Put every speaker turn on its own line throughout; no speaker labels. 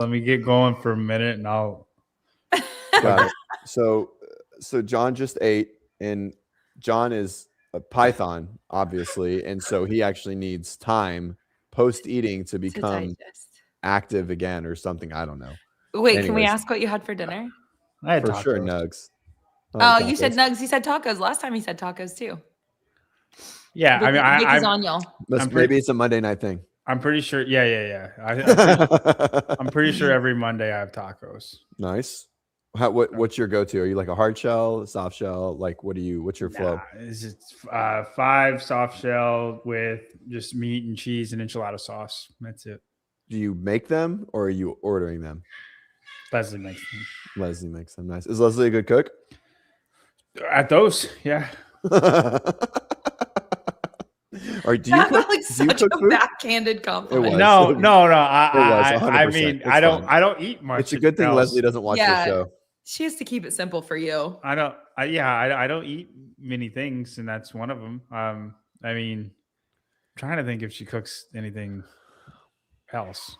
Let me get going for a minute and I'll.
Got it. So John just ate, and John is a Python, obviously, and so he actually needs time post eating to become active again or something. I don't know.
Wait, anyways, can we ask what you had for dinner?
I had
for
tacos.
Sure, nugs.
Oh, you said nugs. He said tacos. Last time he said tacos too.
Yeah,
maybe it's a Monday night thing.
I'm pretty sure. Yeah. I'm pretty sure every Monday I have tacos.
Nice. What's your go-to? Are you like a hard shell, soft shell? Like, what's your flow?
Is it 5 soft shell with just meat and cheese and enchilada sauce? That's it.
Do you make them or are you ordering them?
Leslie makes them.
Leslie makes them. Nice. Is Leslie a good cook?
At those, yeah.
Or do you cook?
Like such a backhanded compliment.
No. I mean, I don't eat much.
It's a good thing Leslie doesn't watch the show.
She has to keep it simple for you.
I don't eat many things, and that's one of them. I mean, I'm trying to think if she cooks anything else.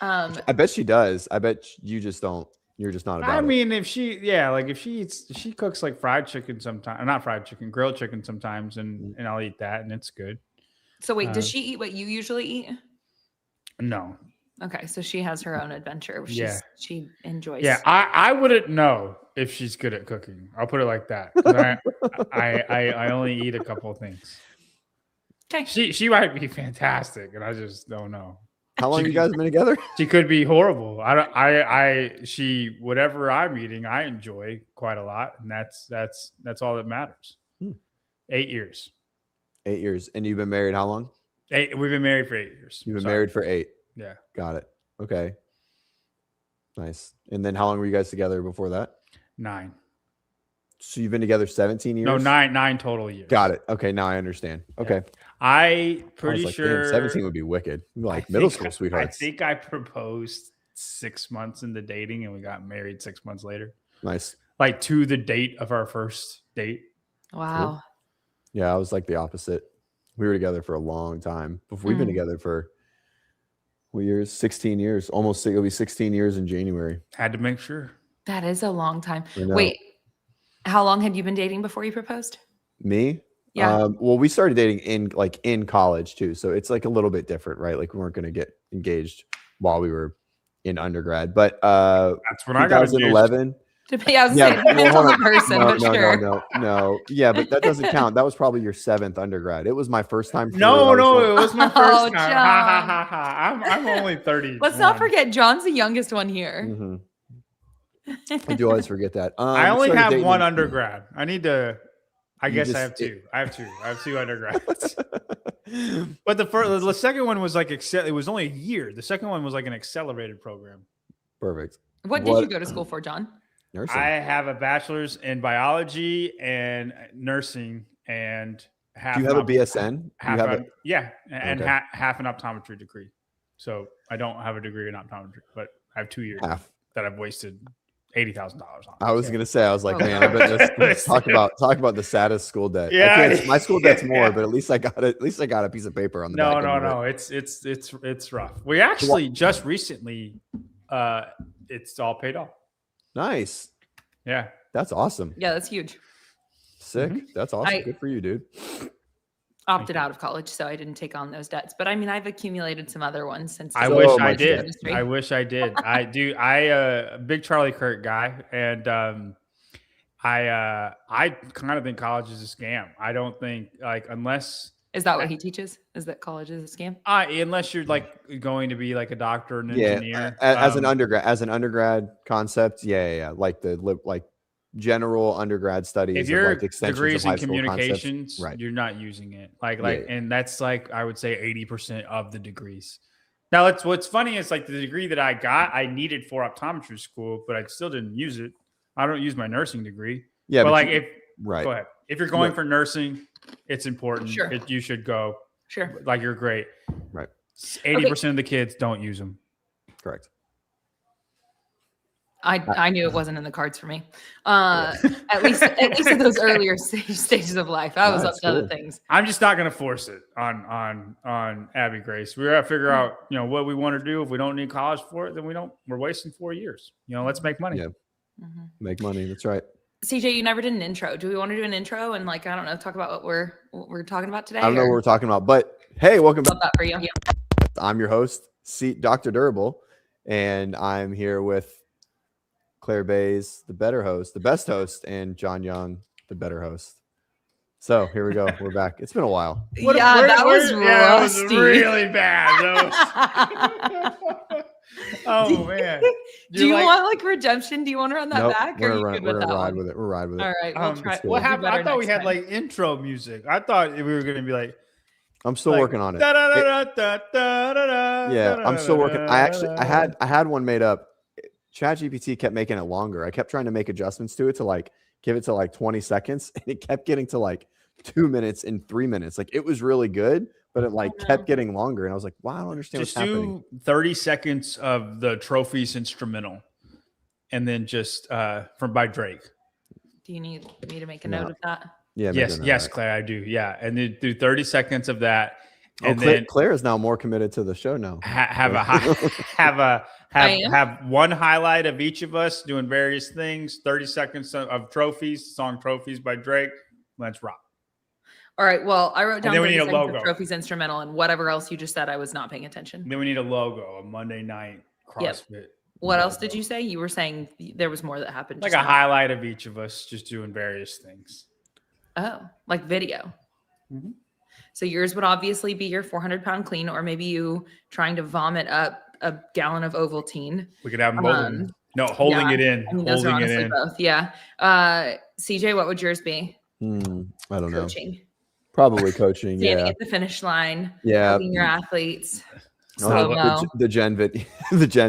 I bet she does. I bet you just don't. You're just not about it.
I mean, if she cooks like fried chicken sometimes, not fried chicken, grilled chicken sometimes, and I'll eat that, and it's good.
So wait, does she eat what you usually eat?
No.
Okay, so she has her own adventure. She enjoys.
Yeah, I wouldn't know if she's good at cooking. I'll put it like that. I only eat a couple of things.
Okay.
She might be fantastic, and I just don't know.
How long have you guys been together?
She could be horrible. She whatever I'm eating, I enjoy quite a lot, and that's all that matters. 8 years.
8 years, and you've been married how long?
8. We've been married for 8 years.
You've been married for 8.
Yeah.
Got it. Okay. Nice. And then how long were you guys together before that?
9.
So you've been together 17 years?
No, 9 total years.
Got it. Okay, now I understand. Okay.
Yeah. I pretty
like,
sure
17 would be wicked. Like middle school sweethearts.
I think I proposed 6 months into dating and we got married 6 months later.
Nice.
Like to the date of our first date.
Wow.
Cool. Yeah, I was like the opposite. We were together for a long time. We've been together for what years? 16 years. Almost, it'll be 16 years in January.
Had to make sure.
That is a long time. Wait, how long had you been dating before you proposed?
Me?
Yeah.
Well, we started dating in college too. So it's like a little bit different, right? Like we weren't going to get engaged while we were in undergrad, but
that's when I got engaged.
2011.
Yeah, I was saying, depends on the person, but sure.
No. Yeah, but that doesn't count. That was probably your 7th undergrad. It was my first time.
No, it was my first time. Ha. I'm only 30.
Let's not forget, John's the youngest one here.
I do always forget that.
I only have one undergrad. I guess I have two. I have two undergrads. But the second one was like it was only a year. The second one was like an accelerated program.
Perfect.
What did you go to school for, John?
Nursing.
I have a bachelor's in biology and nursing, and half.
Do you have a BSN?
Half an optometry degree. So I don't have a degree in optometry, but I have 2 years that I've wasted $80,000 on.
I was gonna say, I was like, man, I bet this talk about the saddest school debt.
Yeah,
my school debt's more, but at least I got a piece of paper on the back.
No, it's rough. We actually just recently, it's all paid off.
Nice.
Yeah,
that's awesome.
Yeah, that's huge.
Sick. That's awesome. Good for you, dude.
Opted out of college, so I didn't take on those debts. But I mean, I've accumulated some other ones since.
I wish I did. I do. A big Charlie Kirk guy, and I kind of think college is a scam. I don't think unless.
Is that what he teaches? Is that college is a scam?
Unless you're like going to be like a doctor or an engineer.
As an undergrad concept, yeah. Like general undergrad studies.
If your
degrees
in communications, right, you're not using it. And that's like I would say 80% of the degrees. Now, what's funny is like the degree that I got, I needed for optometry school, but I still didn't use it. I don't use my nursing degree.
Yeah,
but
go
ahead. If you're going for nursing, it's important.
Sure.
You should go.
Sure.
Like you're great.
Right.
80% of the kids don't use them.
Correct.
I knew it wasn't in the cards for me. At least in those earlier stages of life, I was up to other things.
I'm just not going to force it on Abby Grace. We got to figure out, what we want to do. If we don't need college for it, then we're wasting 4 years. Let's make money.
Yeah. Make money. That's right.
CJ, you never did an intro. Do we want to do an intro and I don't know, talk about what we're talking about today?
I don't know what we're talking about, but hey, welcome back.
Love that for you.
I'm your host, Dr. Durable, and I'm here with Claire Bays, the best host, and John Young, the better host. So here we go. We're back. It's been a while.
That was
really bad. Man.
Do you want redemption? Do you want to run that back?
We're gonna ride with it. We're riding with it.
All right. We'll try.
What happened? I thought we had intro music. I thought we were gonna be
I'm still working on it. Yeah, I'm still working. I had one made up. ChatGPT kept making it longer. I kept trying to make adjustments to it to give it to 20 seconds, and it kept getting to 2 minutes and 3 minutes. It was really good, but it kept getting longer, and I was like, wow, I don't understand what's happening.
Just do 30 seconds of the Trophies instrumental, and then just by Drake.
Do you need me to make a note of that?
Yeah.
Yes, Claire, I do. Yeah, and then do 30 seconds of that.
And then Claire is now more committed to the show now.
Have one highlight of each of us doing various things. 30 seconds of Trophies, song Trophies by Drake. Let's rock.
All right. Well, I wrote down
30 seconds of
Trophies instrumental, and whatever else you just said, I was not paying attention.
Then we need a logo, a Monday night CrossFit.
Yep. What else did you say? You were saying there was more that happened.
A highlight of each of us just doing various things.
Oh, like video.
Mm-hmm.
So yours would obviously be your 400-pound clean, or maybe you trying to vomit up a gallon of Ovaltine.
We could have them both. No, holding it in.
I mean, those are honestly both. Yeah. CJ, what would yours be?
I don't know.
Probably
coaching.
Standing at the finish line.
Yeah.
Helping your athletes.
The Gen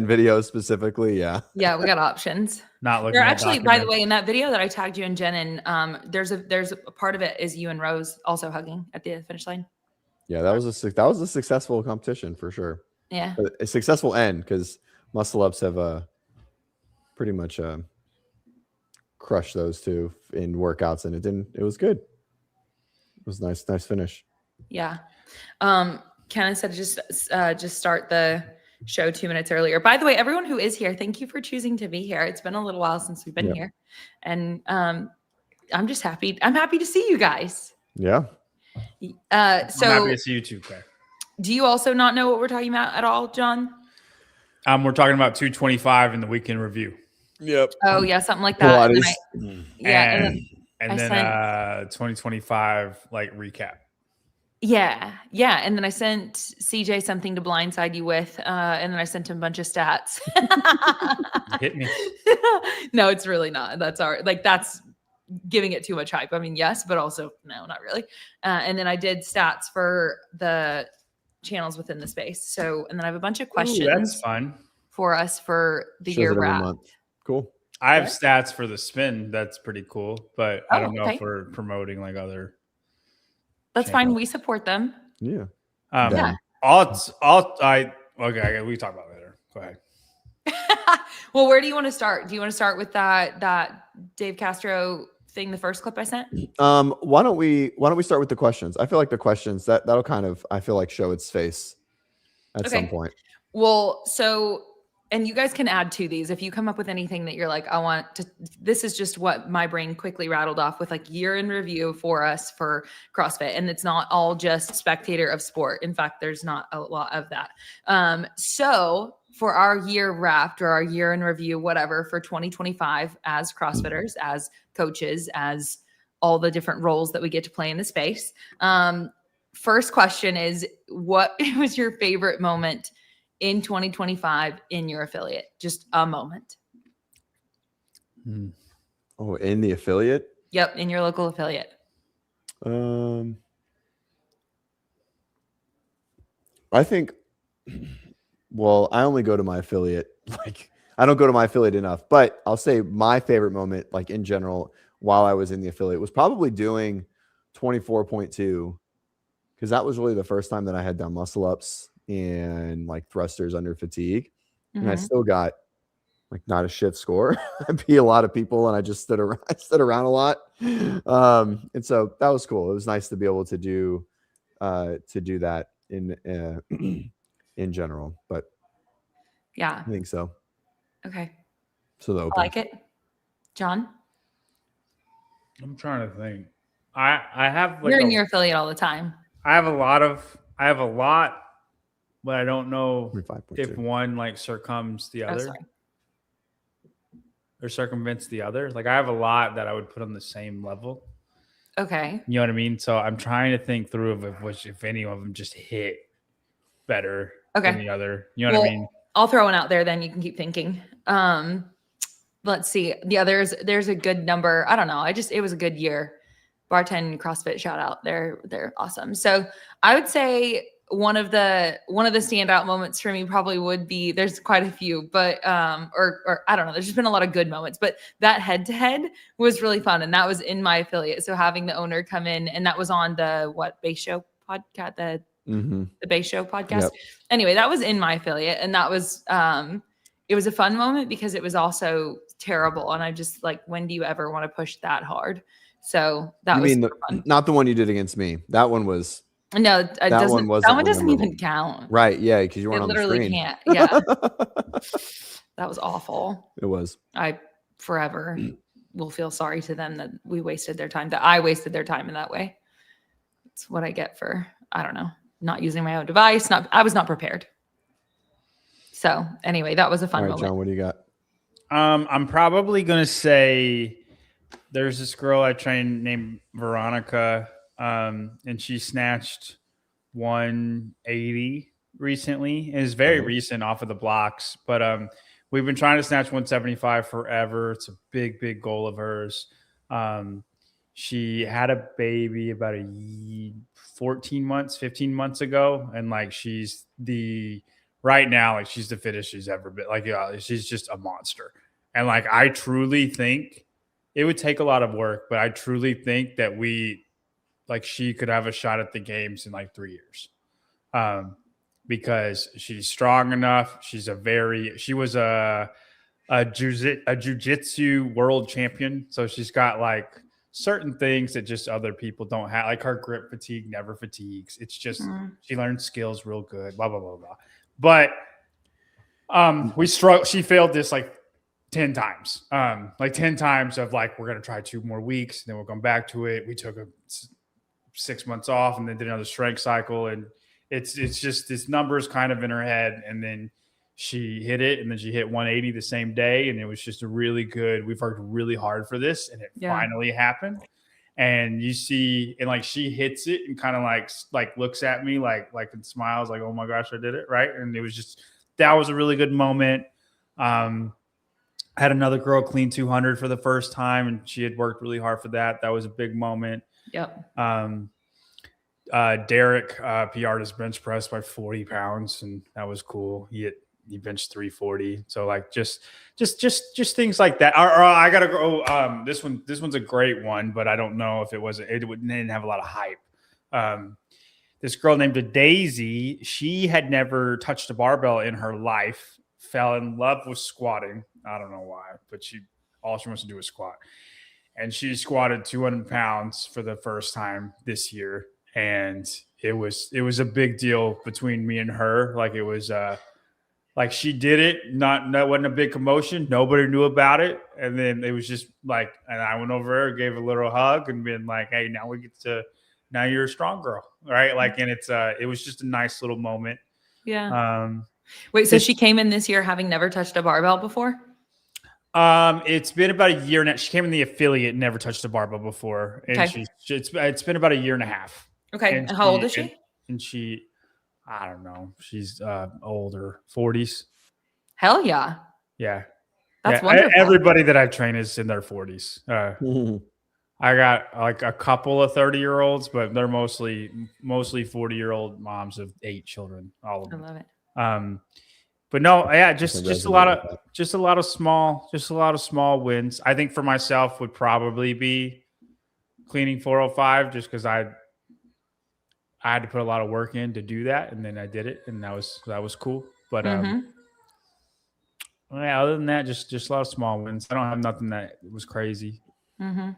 video specifically. Yeah.
Yeah, we got options.
Not looking.
There actually, by the way, in that video that I tagged you and Jen in, there's a part of it is you and Rose also hugging at the finish line.
Yeah, that was a successful competition for sure.
Yeah,
a successful end because muscle ups have pretty much crushed those two in workouts, and it was good. It was nice finish.
Yeah. Ken said just start the show 2 minutes earlier. By the way, everyone who is here, thank you for choosing to be here. It's been a little while since we've been here, and I'm just happy. I'm happy to see you guys.
Yeah.
So
I'm happy to see you too, Claire.
Do you also not know what we're talking about at all, John?
We're talking about 225 in the weekend review.
Yep.
Oh yeah, something like that.
And then 2025 recap.
Yeah. And then I sent CJ something to blindside you with, and then I sent him a bunch of stats.
Hit me.
No, it's really not. That's that's giving it too much hype. I mean, yes, but also no, not really. And then I did stats for the channels within the space. So, and then I have a bunch of questions.
Ooh, that's fun
for us for the year wrap.
Cool.
I have stats for the spin. That's pretty cool, but I don't know if we're promoting other.
That's fine. We support them.
Yeah.
Okay. We talk about it later. Go ahead.
Well, where do you want to start? Do you want to start with that Dave Castro thing, the first clip I sent?
Why don't we start with the questions? I feel like the questions that'll kind of, I feel like, show its face at some point.
Well, so, and you guys can add to these if you come up with anything that you're like, I want to. This is just what my brain quickly rattled off with year in review for us for CrossFit, and it's not all just spectator of sport. In fact, there's not a lot of that. So for our year wrapped or our year in review, whatever, for 2025 as CrossFitters, as coaches, as all the different roles that we get to play in the space. First question is, what was your favorite moment in 2025 in your affiliate? Just a moment.
Oh, in the affiliate?
Yep, in your local affiliate.
I think, well, I only go to my affiliate. I don't go to my affiliate enough, but I'll say my favorite moment, in general, while I was in the affiliate was probably doing 24.2, because that was really the first time that I had done muscle ups and thrusters under fatigue. And I still got like not a shit score. I beat a lot of people and I just stood around a lot. And so that was cool. It was nice to be able to do that in general, but
yeah,
I think so.
Okay.
So the open.
I like it. John?
I'm trying to think. I have like
you're in your affiliate all the time.
I have a lot, but I don't know if one like circums the other or circumvents the other. Like I have a lot that I would put on the same level.
Okay.
You know what I mean? So I'm trying to think through of if any of them just hit better than the other. You know what I mean?
I'll throw one out there, then you can keep thinking. Let's see. The others, there's a good number. I don't know. It was a good year. Bartend CrossFit shout out. They're awesome. So I would say one of the standout moments for me probably would be, there's quite a few, but or I don't know, there's just been a lot of good moments, but that head-to-head was really fun. And that was in my affiliate. So having the owner come in, and that was on the Base Show podcast, the Base Show podcast. Yep. Anyway, that was in my affiliate, and that was it was a fun moment because it was also terrible. And I just like, when do you ever want to push that hard? So that was fun.
Not the one you did against me. That one was.
No, that one doesn't even count.
Right. Yeah. Because you weren't on the screen.
Literally can't. Yeah. That was awful.
It was.
I forever will feel sorry to them that we wasted their time, that I wasted their time in that way. It's what I get for, I don't know, not using my own device. I was not prepared. So anyway, that was a fun moment.
John, what do you got?
I'm probably going to say there's this girl I trained named Veronica, and she snatched 180 recently. It's very recent off of the blocks, but we've been trying to snatch 175 forever. It's a big, big goal of hers. She had a baby about 15 months ago, and like right now, like she's the fittest she's ever been. Like, she's just a monster. And like, I truly think it would take a lot of work, but I truly think that she could have a shot at the games in like 3 years. Because she's strong enough. She was a jiu-jitsu world champion. So she's got like certain things that just other people don't have. Like her grip fatigue never fatigues. It's just, she learns skills real good, blah, blah, blah, blah. But she failed this like 10 times. Like 10 times of like, we're going to try 2 more weeks, and then we'll come back to it. We took 6 months off and then did another strength cycle. And it's just this number's kind of in her head. And then she hit it, and then she hit 180 the same day. And it was just we've worked really hard for this, and it finally happened. And you see, and like she hits it and kind of like looks at me like and smiles like, oh my gosh, I did it. Right. And it was just, that was a really good moment. I had another girl clean 200 for the first time, and she had worked really hard for that. That was a big moment.
Yep.
Derek PR'd his bench press by 40 pounds, and that was cool. He benched 340. So like just things like that. Or I gotta go. This one's a great one, but I don't know if it didn't have a lot of hype. This girl named Daisy, she had never touched a barbell in her life, fell in love with squatting. I don't know why, but all she wants to do is squat. And she squatted 200 pounds for the first time this year. And it was a big deal between me and her. Like it was, like she did it, that wasn't a big commotion. Nobody knew about it. And then it was just like, and I went over her, gave a little hug, and been like, hey, now you're a strong girl. Right. Like, and it was just a nice little moment.
Yeah. Wait, so she came in this year having never touched a barbell before?
It's been about a year now. She came in the affiliate, never touched a barbell before. And it's been about a year and a half.
Okay. And how old is she?
And she, I don't know. She's older, 40s.
Hell yeah.
Yeah.
That's wonderful.
Everybody that I train is in their 40s. I got like a couple of 30-year-olds, but they're mostly 40-year-old moms of 8 children. All of them.
I love it.
But no, yeah, just a lot of small wins. I think for myself would probably be cleaning 405, just because I had to put a lot of work in to do that, and then I did it, and that was cool. But Yeah, other than that, just a lot of small wins. I don't have nothing that was crazy.
Mm-hmm.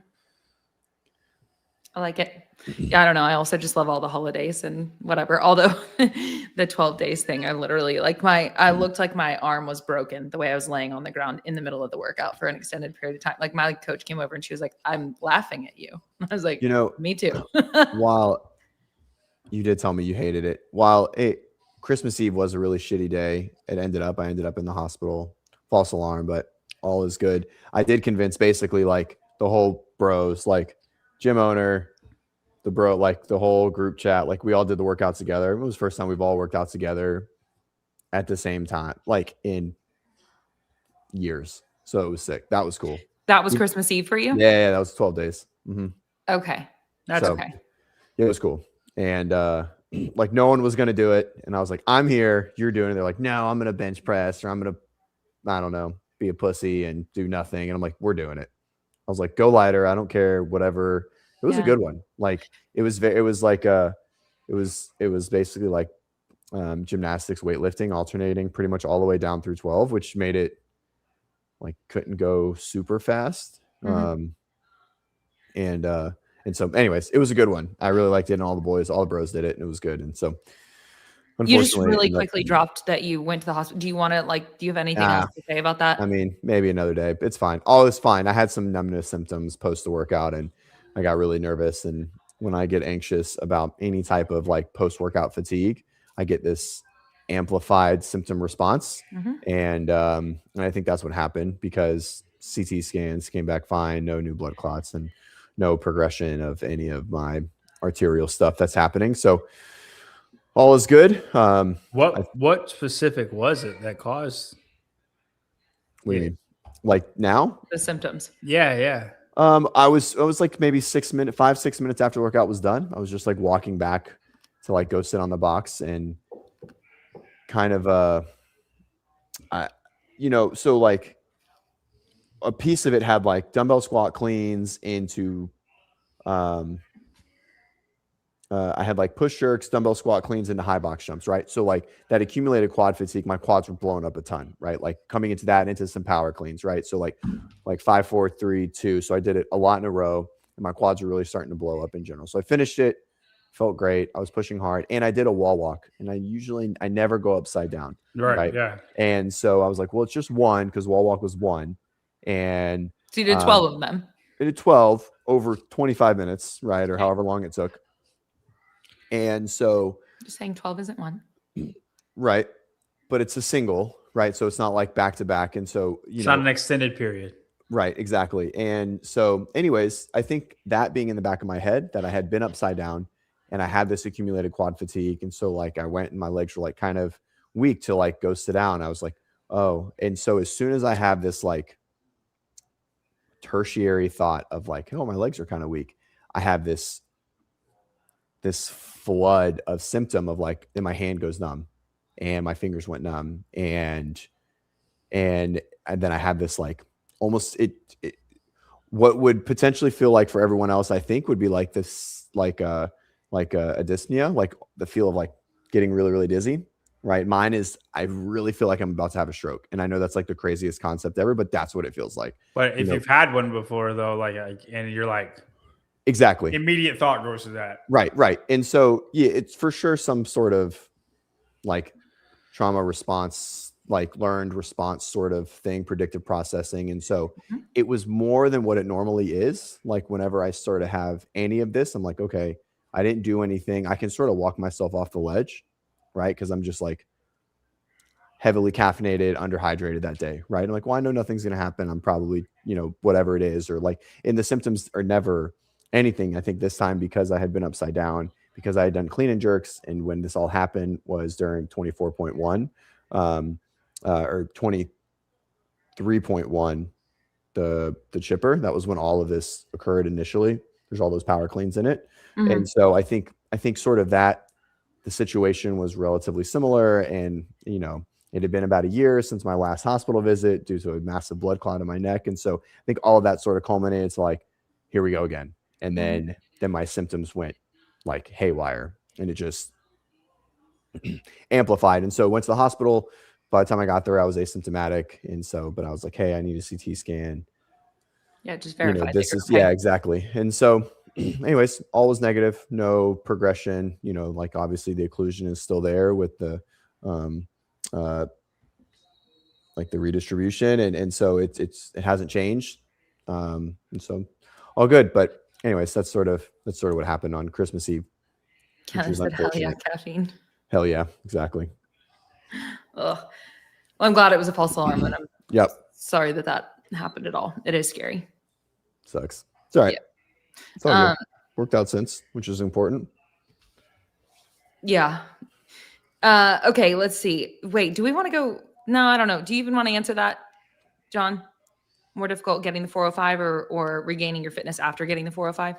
I like it. Yeah, I don't know. I also just love all the holidays and whatever. Although the 12 days thing, I literally I looked like my arm was broken the way I was laying on the ground in the middle of the workout for an extended period of time. Like my coach came over and she was like, "I'm laughing at you." I was like, me too.
While you did tell me you hated it, while Christmas Eve was a really shitty day, I ended up in the hospital, false alarm, but all is good. I did convince basically like the whole bros, like gym owner, the bro, like the whole group chat, like we all did the workouts together. It was the first time we've all worked out together at the same time, like in years. So it was sick. That was cool.
That was Christmas Eve for you?
Yeah, that was 12 days. Mm-hmm.
Okay. That's okay.
It was cool. And like no one was going to do it. And I was like, I'm here, you're doing it. They're like, no, I'm going to bench press, or I'm going to, I don't know, be a pussy and do nothing. And I'm like, we're doing it. I was like, go lighter. I don't care, whatever. It was a good one. Like it was basically like gymnastics, weightlifting, alternating pretty much all the way down through 12, which made it like couldn't go super fast.
Mm-hmm.
And so anyways, it was a good one. I really liked it, and all the bros did it, and it was good. And so
you just really quickly dropped that you went to the hospital. Do you want to do you have anything else to say about that?
I mean, maybe another day. It's fine. All is fine. I had some numbness symptoms post the workout, and I got really nervous. And when I get anxious about any type of like post workout fatigue, I get this amplified symptom response.
Mm-hmm.
And I think that's what happened, because CT scans came back fine, no new blood clots, and no progression of any of my arterial stuff that's happening. So all is good.
What specific was it that caused?
What do you mean? Like now?
The symptoms.
Yeah.
I was like maybe 6 minutes after the workout was done. I was just like walking back to like go sit on the box, and kind of so like a piece of it had like dumbbell squat cleans into I had like push jerks, dumbbell squat cleans into high box jumps, right? So like that accumulated quad fatigue, my quads were blowing up a ton, right? Like coming into that and into some power cleans, right? So like 5, 4, 3, 2. So I did it a lot in a row, and my quads were really starting to blow up in general. So I finished it, felt great. I was pushing hard, and I did a wall walk, and I never go upside down.
Right. Yeah.
And so I was like, well, it's just one, because wall walk was one. And
so you did 12 of them.
I did 12 over 25 minutes, right? Or however long it took. And so
just saying 12 isn't one.
Right. But it's a single, right? So it's not like back to back. And so,
it's not an extended period.
Right. Exactly. And so anyways, I think that being in the back of my head, that I had been upside down and I had this accumulated quad fatigue. And so like I went and my legs were like kind of weak to like go sit down. I was like, oh. And so as soon as I have this like tertiary thought of like, oh, my legs are kind of weak, I have this flood of symptom of like, then my hand goes numb and my fingers went numb, and then I have this like almost it what would potentially feel like for everyone else, I think, would be like this like a dyspnea, like the feel of like getting really, really dizzy, right? Mine is, I really feel like I'm about to have a stroke, and I know that's like the craziest concept ever, but that's what it feels like.
But if you've had one before though, like and you're like,
exactly,
immediate thought goes to that.
Right. And so, yeah, it's for sure some sort of like trauma response, like learned response sort of thing, predictive processing. And so it was more than what it normally is. Like whenever I sort of have any of this, I'm like, okay, I didn't do anything. I can sort of walk myself off the ledge, right? Because I'm just like heavily caffeinated, underhydrated that day, right? I'm like, well, I know nothing's going to happen. I'm probably, whatever it is, or like, and the symptoms are never anything. I think this time, because I had been upside down, because I had done clean and jerks, and when this all happened was during 24.1 or 23.1, the chipper. That was when all of this occurred initially. There's all those power cleans in it. Mm-hmm. And so I think sort of that the situation was relatively similar, and it had been about a year since my last hospital visit due to a massive blood clot in my neck. And so I think all of that sort of culminated to like, here we go again. And then my symptoms went like haywire, and it just amplified. And so went to the hospital, by the time I got there, I was asymptomatic. And so, but I was like, hey, I need a CT scan.
Yeah, just verify.
This is, yeah, exactly. And so anyways, all was negative, no progression, like obviously the occlusion is still there with the, like the redistribution. And so it hasn't changed. And so all good. But anyways, that's sort of what happened on Christmas Eve.
Kind of said, hell yeah, caffeine.
Hell yeah, exactly.
Ugh. Well, I'm glad it was a false alarm, and I'm sorry that happened at all. It is scary.
Sucks. It's all right.
Yeah.
It's all good. Worked out since, which is important.
Yeah. Okay, let's see. Wait, do we want to go? No, I don't know. Do you even want to answer that, John? More difficult getting the 405 or regaining your fitness after getting the 405?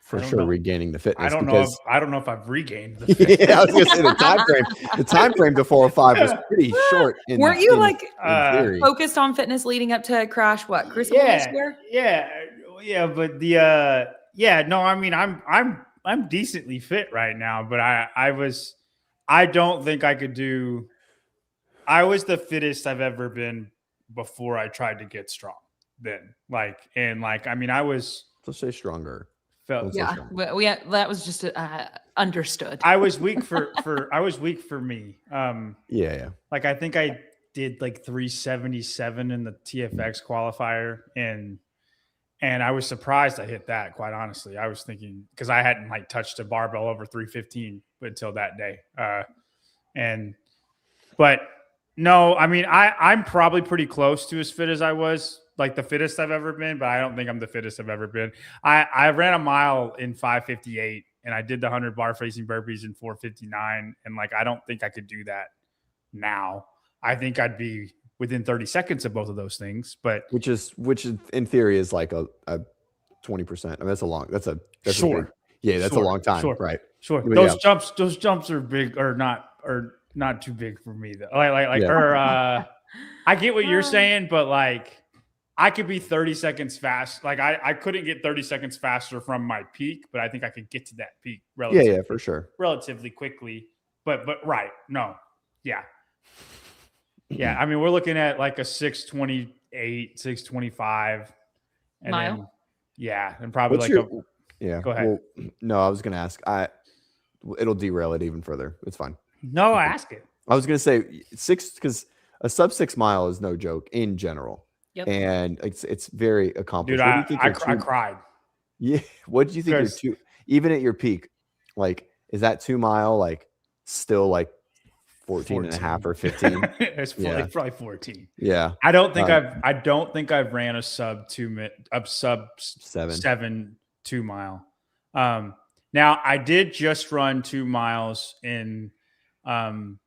For sure, regaining the fitness.
I don't know if I've regained the fitness.
Yeah, I was gonna say the time frame to 405 was pretty short.
Weren't you focused on fitness leading up to crash? What, Christmas year?
Yeah, but no, I mean I'm decently fit right now, but I don't think I could do. I was the fittest I've ever been before I tried to get strong. Then, I mean, I was.
Let's say stronger.
That was just understood.
I was weak I was weak for me.
Yeah.
Like I think I did like 377 in the TFX qualifier, and I was surprised I hit that. Quite honestly, I was thinking because I hadn't like touched a barbell over 315 until that day. But no, I mean I'm probably pretty close to as fit as I was. Like the fittest I've ever been, but I don't think I'm the fittest I've ever been. I ran a mile in 5:58 and I did the 100 bar facing burpees in 4:59. And I don't think I could do that now. I think I'd be within 30 seconds of both of those things, but
which in theory is like a 20%. I mean, that's a long long time.
Sure.
Right.
Sure. Those jumps are big or not too big for me though. I get what you're saying, but I could be 30 seconds fast. I couldn't get 30 seconds faster from my peak, but I think I could get to that peak
for sure.
Relatively quickly. But right. No. Yeah. Yeah. I mean, we're looking at like a 628, 625. And
mile?
And probably Go ahead.
Well, no, I was going to ask. It'll derail it even further. It's fine.
No, ask it.
I was going to say 6, because a sub 6 mile is no joke in general.
Yep.
And it's very accomplished.
Dude, I cried.
Yeah. What do you think even at your peak, is that 2 mile, still 14 and a half or 15?
It's probably 14.
Yeah.
I don't think I've ran a sub 7 2 mile. Now I did just run 2 miles in,
I've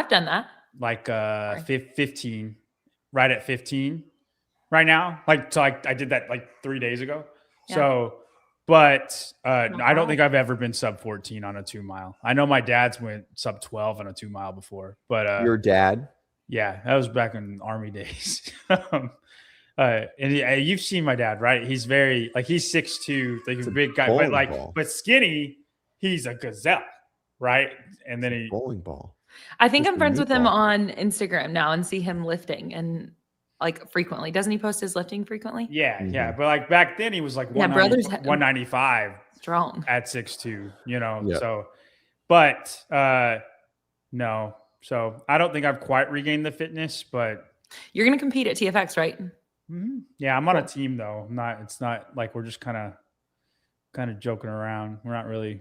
done that.
15, right at 15. Right now, I did that 3 days ago. Yeah. So, but I don't think I've ever been sub 14 on a 2 mile. I know my dad's went sub 12 on a 2 mile before, but
your dad?
Yeah, that was back in Army days. And you've seen my dad, right? He's very he's 6'2", he's a big guy, but skinny. He's a gazelle, right? And then
bowling ball.
I think I'm friends with him on Instagram now and see him lifting and frequently. Doesn't he post his lifting frequently?
Yeah. Mm-hmm. Yeah. But back then he was 195
strong
at 6'2",
Yep.
So, but no. So I don't think I've quite regained the fitness, but
you're going to compete at TFX, right?
Mm-hmm. Yeah. I'm on a team though. It's not like we're just kind of joking around. We're not really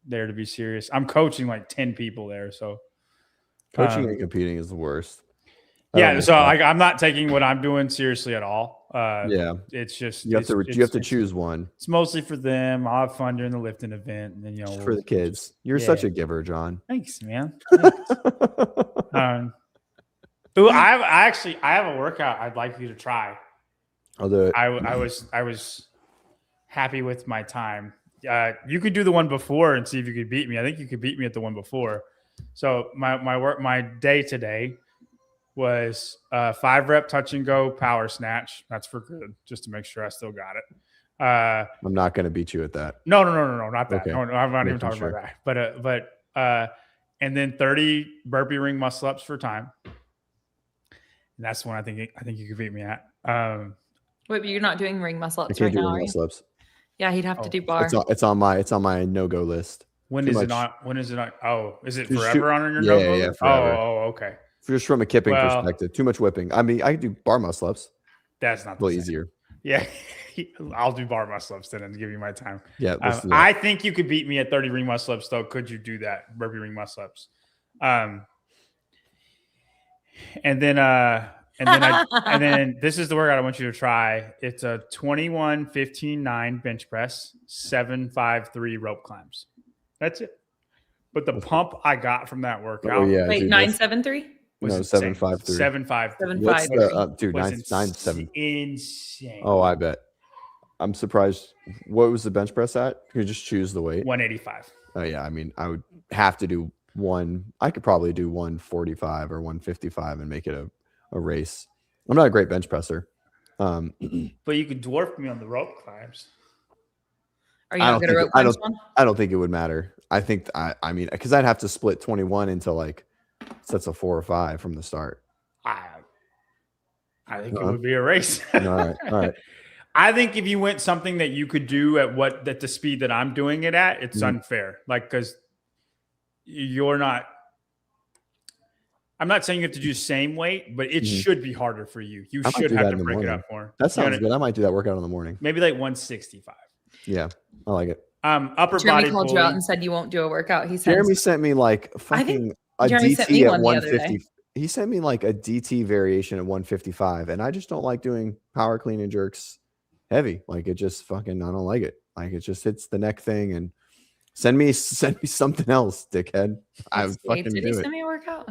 there to be serious. I'm coaching 10 people there. So
coaching and competing is the worst.
Yeah, so I'm not taking what I'm doing seriously at all. It's just
you have to choose one.
It's mostly for them. I'll have fun during the lifting event, and then
for the kids. You're such a giver, John.
Thanks, man. Thanks. I have a workout I'd like you to try.
I'll do it.
I was happy with my time. You could do the one before and see if you could beat me. I think you could beat me at the one before. So my day today was 5-rep touch and go power snatch. That's for good, just to make sure I still got it.
I'm not going to beat you at that.
No, not that.
Okay.
No, I'm not even talking about that. But and then 30 burpee ring muscle ups for time. And that's one I think you could beat me at.
Wait, but you're not doing ring muscle ups
I can't
right
do
now,
ring
are you?
muscle ups.
Yeah, he'd have to do bar.
It's on my no-go list.
When is it on? Oh, is it forever on your no-go list?
Forever.
Oh, okay.
Just from a kipping perspective, too much whipping. I mean, I could do bar muscle ups.
That's not
a little easier.
Yeah, I'll do bar muscle ups then and give you my time.
Yeah,
I think you could beat me at 30 ring muscle ups though. Could you do that? Burpee ring muscle ups. And then this is the workout I want you to try. It's a 21-15-9 bench press, 7-5-3 rope climbs. That's it. But the pump I got from that workout.
Oh, yeah, wait, 9-7-3?
No, 7-5-3.
7-5.
What's the dude? 9-7.
Insane.
Oh, I bet. I'm surprised. What was the bench press at? You just choose the weight.
185.
Oh yeah, I mean, I would have to do one. I could probably do 145 or 155 and make it a race. I'm not a great bench presser.
But you could dwarf me on the rope climbs.
Are you not good at rope climbs?
I don't think it would matter. I think I mean, because I'd have to split 21 into like sets of 4 or 5 from the start.
I think it would be a race.
All right.
I think if you went something that you could do at the speed that I'm doing it at, it's unfair. Like, because you're not. I'm not saying you have to do the same weight, but it should be harder for you. You should have to break it up more.
That sounds good. I might do that workout in the morning.
Maybe like 165.
Yeah, I like it.
Upper
Jeremy
body
called you out and said you won't do a workout. He said
Jeremy sent me like fucking a DT at 150. He sent me like a DT variation at 155, and I just don't like doing power clean and jerks heavy. Like it just fucking, I don't like it. Like it just hits the neck thing. And send me something else, dickhead. I would fucking do it. Did he send
me a workout?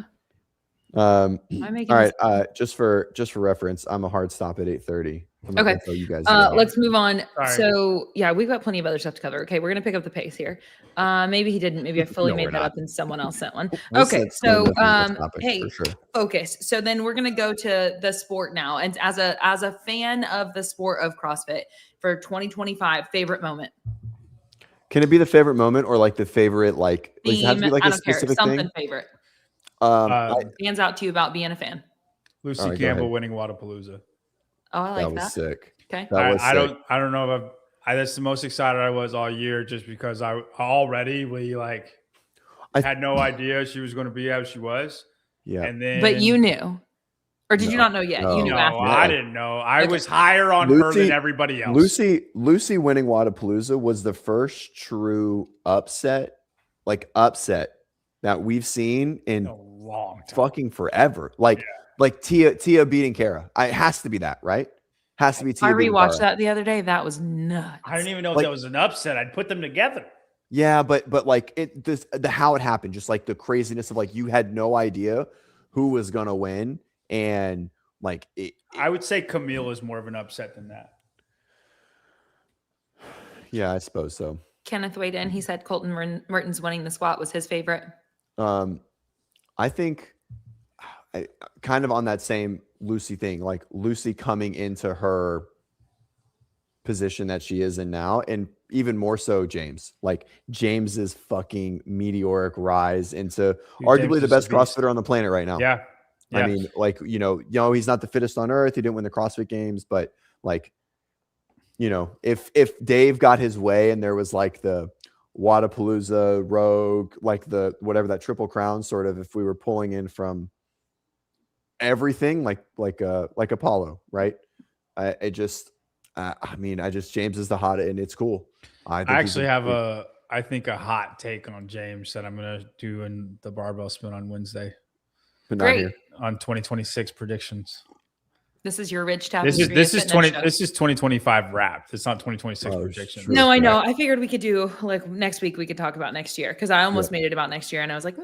All right. Just for reference, I'm a hard stop at 8:30.
Okay.
You guys
let's move on. Sorry. So yeah, we've got plenty of other stuff to cover. Okay, we're gonna pick up the pace here. Maybe he didn't. Maybe I fully made that up and someone else sent one. Okay, so hey, focus. So then we're gonna go to the sport now. And as a fan of the sport of CrossFit for 2025, favorite moment.
Can it be the favorite moment or like the favorite like
theme?
It has to be like
I
a
don't care.
specific
Something
thing?
favorite.
Stands
out to you about being a fan.
Lucy Campbell winning Wodapalooza.
Oh, I like that.
That was sick.
Okay.
I don't know if that's the most excited I was all year, just because I had no idea she was going to be how she was.
Yeah.
And then,
but you knew, or did you not know yet? You knew after.
I didn't know. I was higher on her than everybody else.
Lucy winning Wodapalooza was the first true upset that we've seen in
a long time.
Fucking forever. Like Tia beating Kara. It has to be that, right? Has to be Tia.
I rewatched that the other day. That was nuts.
I didn't even know if that was an upset. I'd put them together.
Yeah, but like how it happened, just like the craziness of like you had no idea who was gonna win, and like
I would say Camille is more of an upset than that.
Yeah, I suppose so.
Kenneth weighed in. He said Colton Mertens winning the squat was his favorite.
I think kind of on that same Lucy thing, like Lucy coming into her position that she is in now, and even more so James. Like James's fucking meteoric rise into arguably the best CrossFitter on the planet right now.
Yeah.
I mean, like, he's not the fittest on earth. He didn't win the CrossFit Games, but like, if Dave got his way and there was like the Wodapalooza Rogue, like the whatever that Triple Crown sort of, if we were pulling in from everything like Apollo, right? James is the hot, and it's cool. I actually have a hot take on James that I'm gonna do in the barbell spin on Wednesday. But not here.
On 2026 predictions.
This is your Ridge Tap.
This is 2025 wrapped. It's not 2026 predictions.
No, I know. I figured we could do like next week. We could talk about next year because I almost made it about next year, and I was like,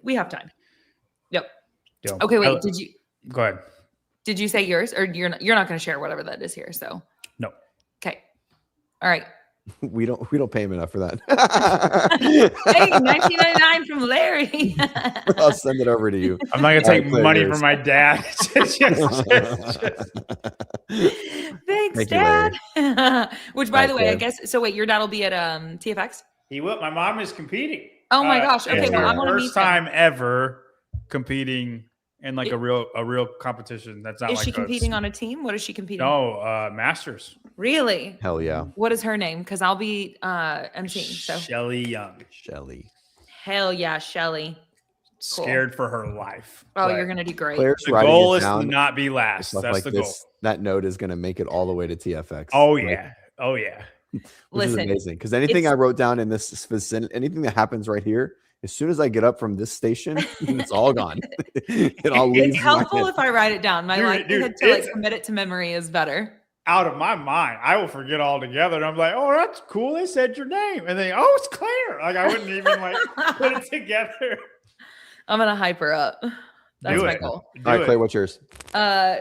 we have time. Yep. Okay, wait. Did you
go ahead?
Did you say yours, or you're not going to share whatever that is here? So
no.
Okay. All right.
We don't pay him enough for that.
Hey, $19.99 from Larry.
I'll send it over to you.
I'm not gonna take money from my dad.
Thanks, Dad. Which, by the way, I guess so. Wait, your dad will be at TFX.
He will. My mom is competing.
Oh my gosh. Okay, well, I want to meet
first time ever competing in like a real competition. That's not
Is
like
she competing on a team? What is she competing?
No, Masters.
Really?
Hell yeah.
What is her name? Because I'll be emceeing. So
Shelly Young.
Shelly.
Hell yeah, Shelly. Cool.
Scared for her life.
Oh, you're gonna do great.
Claire's
the goal is to not be last. That's
like
the goal.
That note is going to make it all the way to TFX.
Oh yeah. Oh yeah.
Which is amazing, because anything I wrote down in this vicinity, anything that happens right here, as soon as I get up from this station, it's all gone. It all leaves.
It's helpful if I write it down. My likelihood to like commit it to memory is better.
Out of my mind, I will forget altogether. And I'm like, oh, that's cool. They said your name. And then, oh, it's Claire. Like, I wouldn't even like put it together.
I'm going to hype her up. That's my goal.
All right, Claire, what's yours?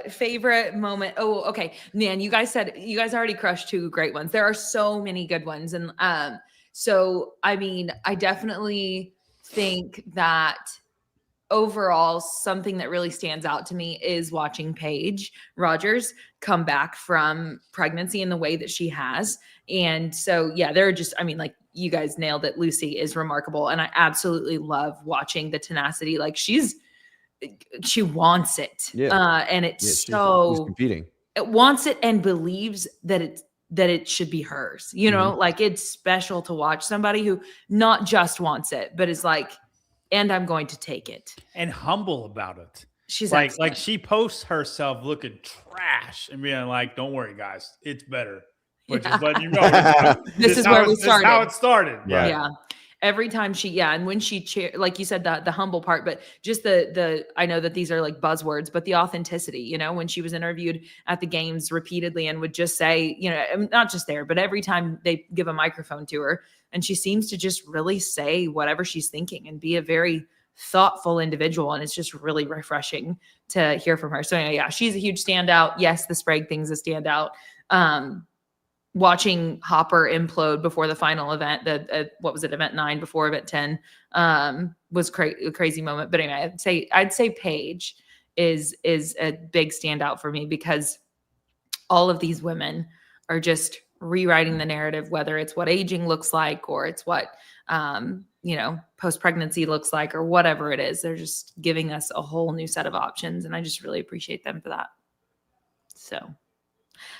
Favorite moment. Oh, okay. Man, you guys already crushed 2 great ones. There are so many good ones. And so, I mean, I definitely think that overall, something that really stands out to me is watching Paige Rogers come back from pregnancy in the way that she has. And so, yeah, they're just, I mean, like you guys nailed it. Lucy is remarkable. And I absolutely love watching the tenacity. Like she wants it. Yeah. And it's she's
competing.
It wants it and believes that it should be hers, you know, like it's special to watch somebody who not just wants it, but is like, and I'm going to take it.
And humble about it.
She's
like she posts herself looking trash and being like, don't worry, guys, it's better. But just letting you know.
This is where we started.
This is how it started.
Right?
Yeah. Every time and when she like you said, the humble part, but just the I know that these are like buzzwords, but the authenticity, you know, when she was interviewed at the games repeatedly and would just say, you know, not just there, but every time they give a microphone to her, and she seems to just really say whatever she's thinking and be a very thoughtful individual. And it's just really refreshing to hear from her. So yeah, she's a huge standout. Yes, the Sprague thing's a standout. Watching Hopper implode before the final event, event 9 before event 10, was a crazy moment. But anyway, I'd say Paige is a big standout for me, because all of these women are just rewriting the narrative, whether it's what aging looks like or it's what, post-pregnancy looks like or whatever it is. They're just giving us a whole new set of options. And I just really appreciate them for that. So.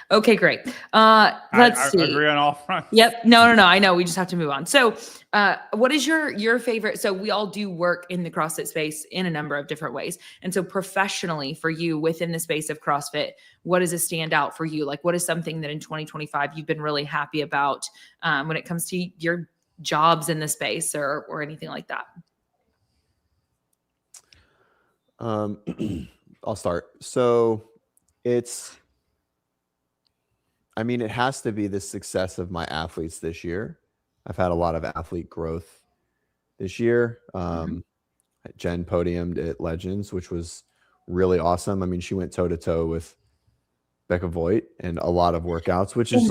Okay, great. Let's see.
Agree on all fronts.
Yep. No. I know. We just have to move on. So, what is your favorite? So we all do work in the CrossFit space in a number of different ways. And so professionally for you within the space of CrossFit, what does a stand out for you? Like, what is something that in 2025 you've been really happy about when it comes to your jobs in the space or anything like that?
I'll start. So it has to be the success of my athletes this year. I've had a lot of athlete growth this year. Jen podiumed at Legends, which was really awesome. I mean, she went toe to toe with Becca Voigt in a lot of workouts, which is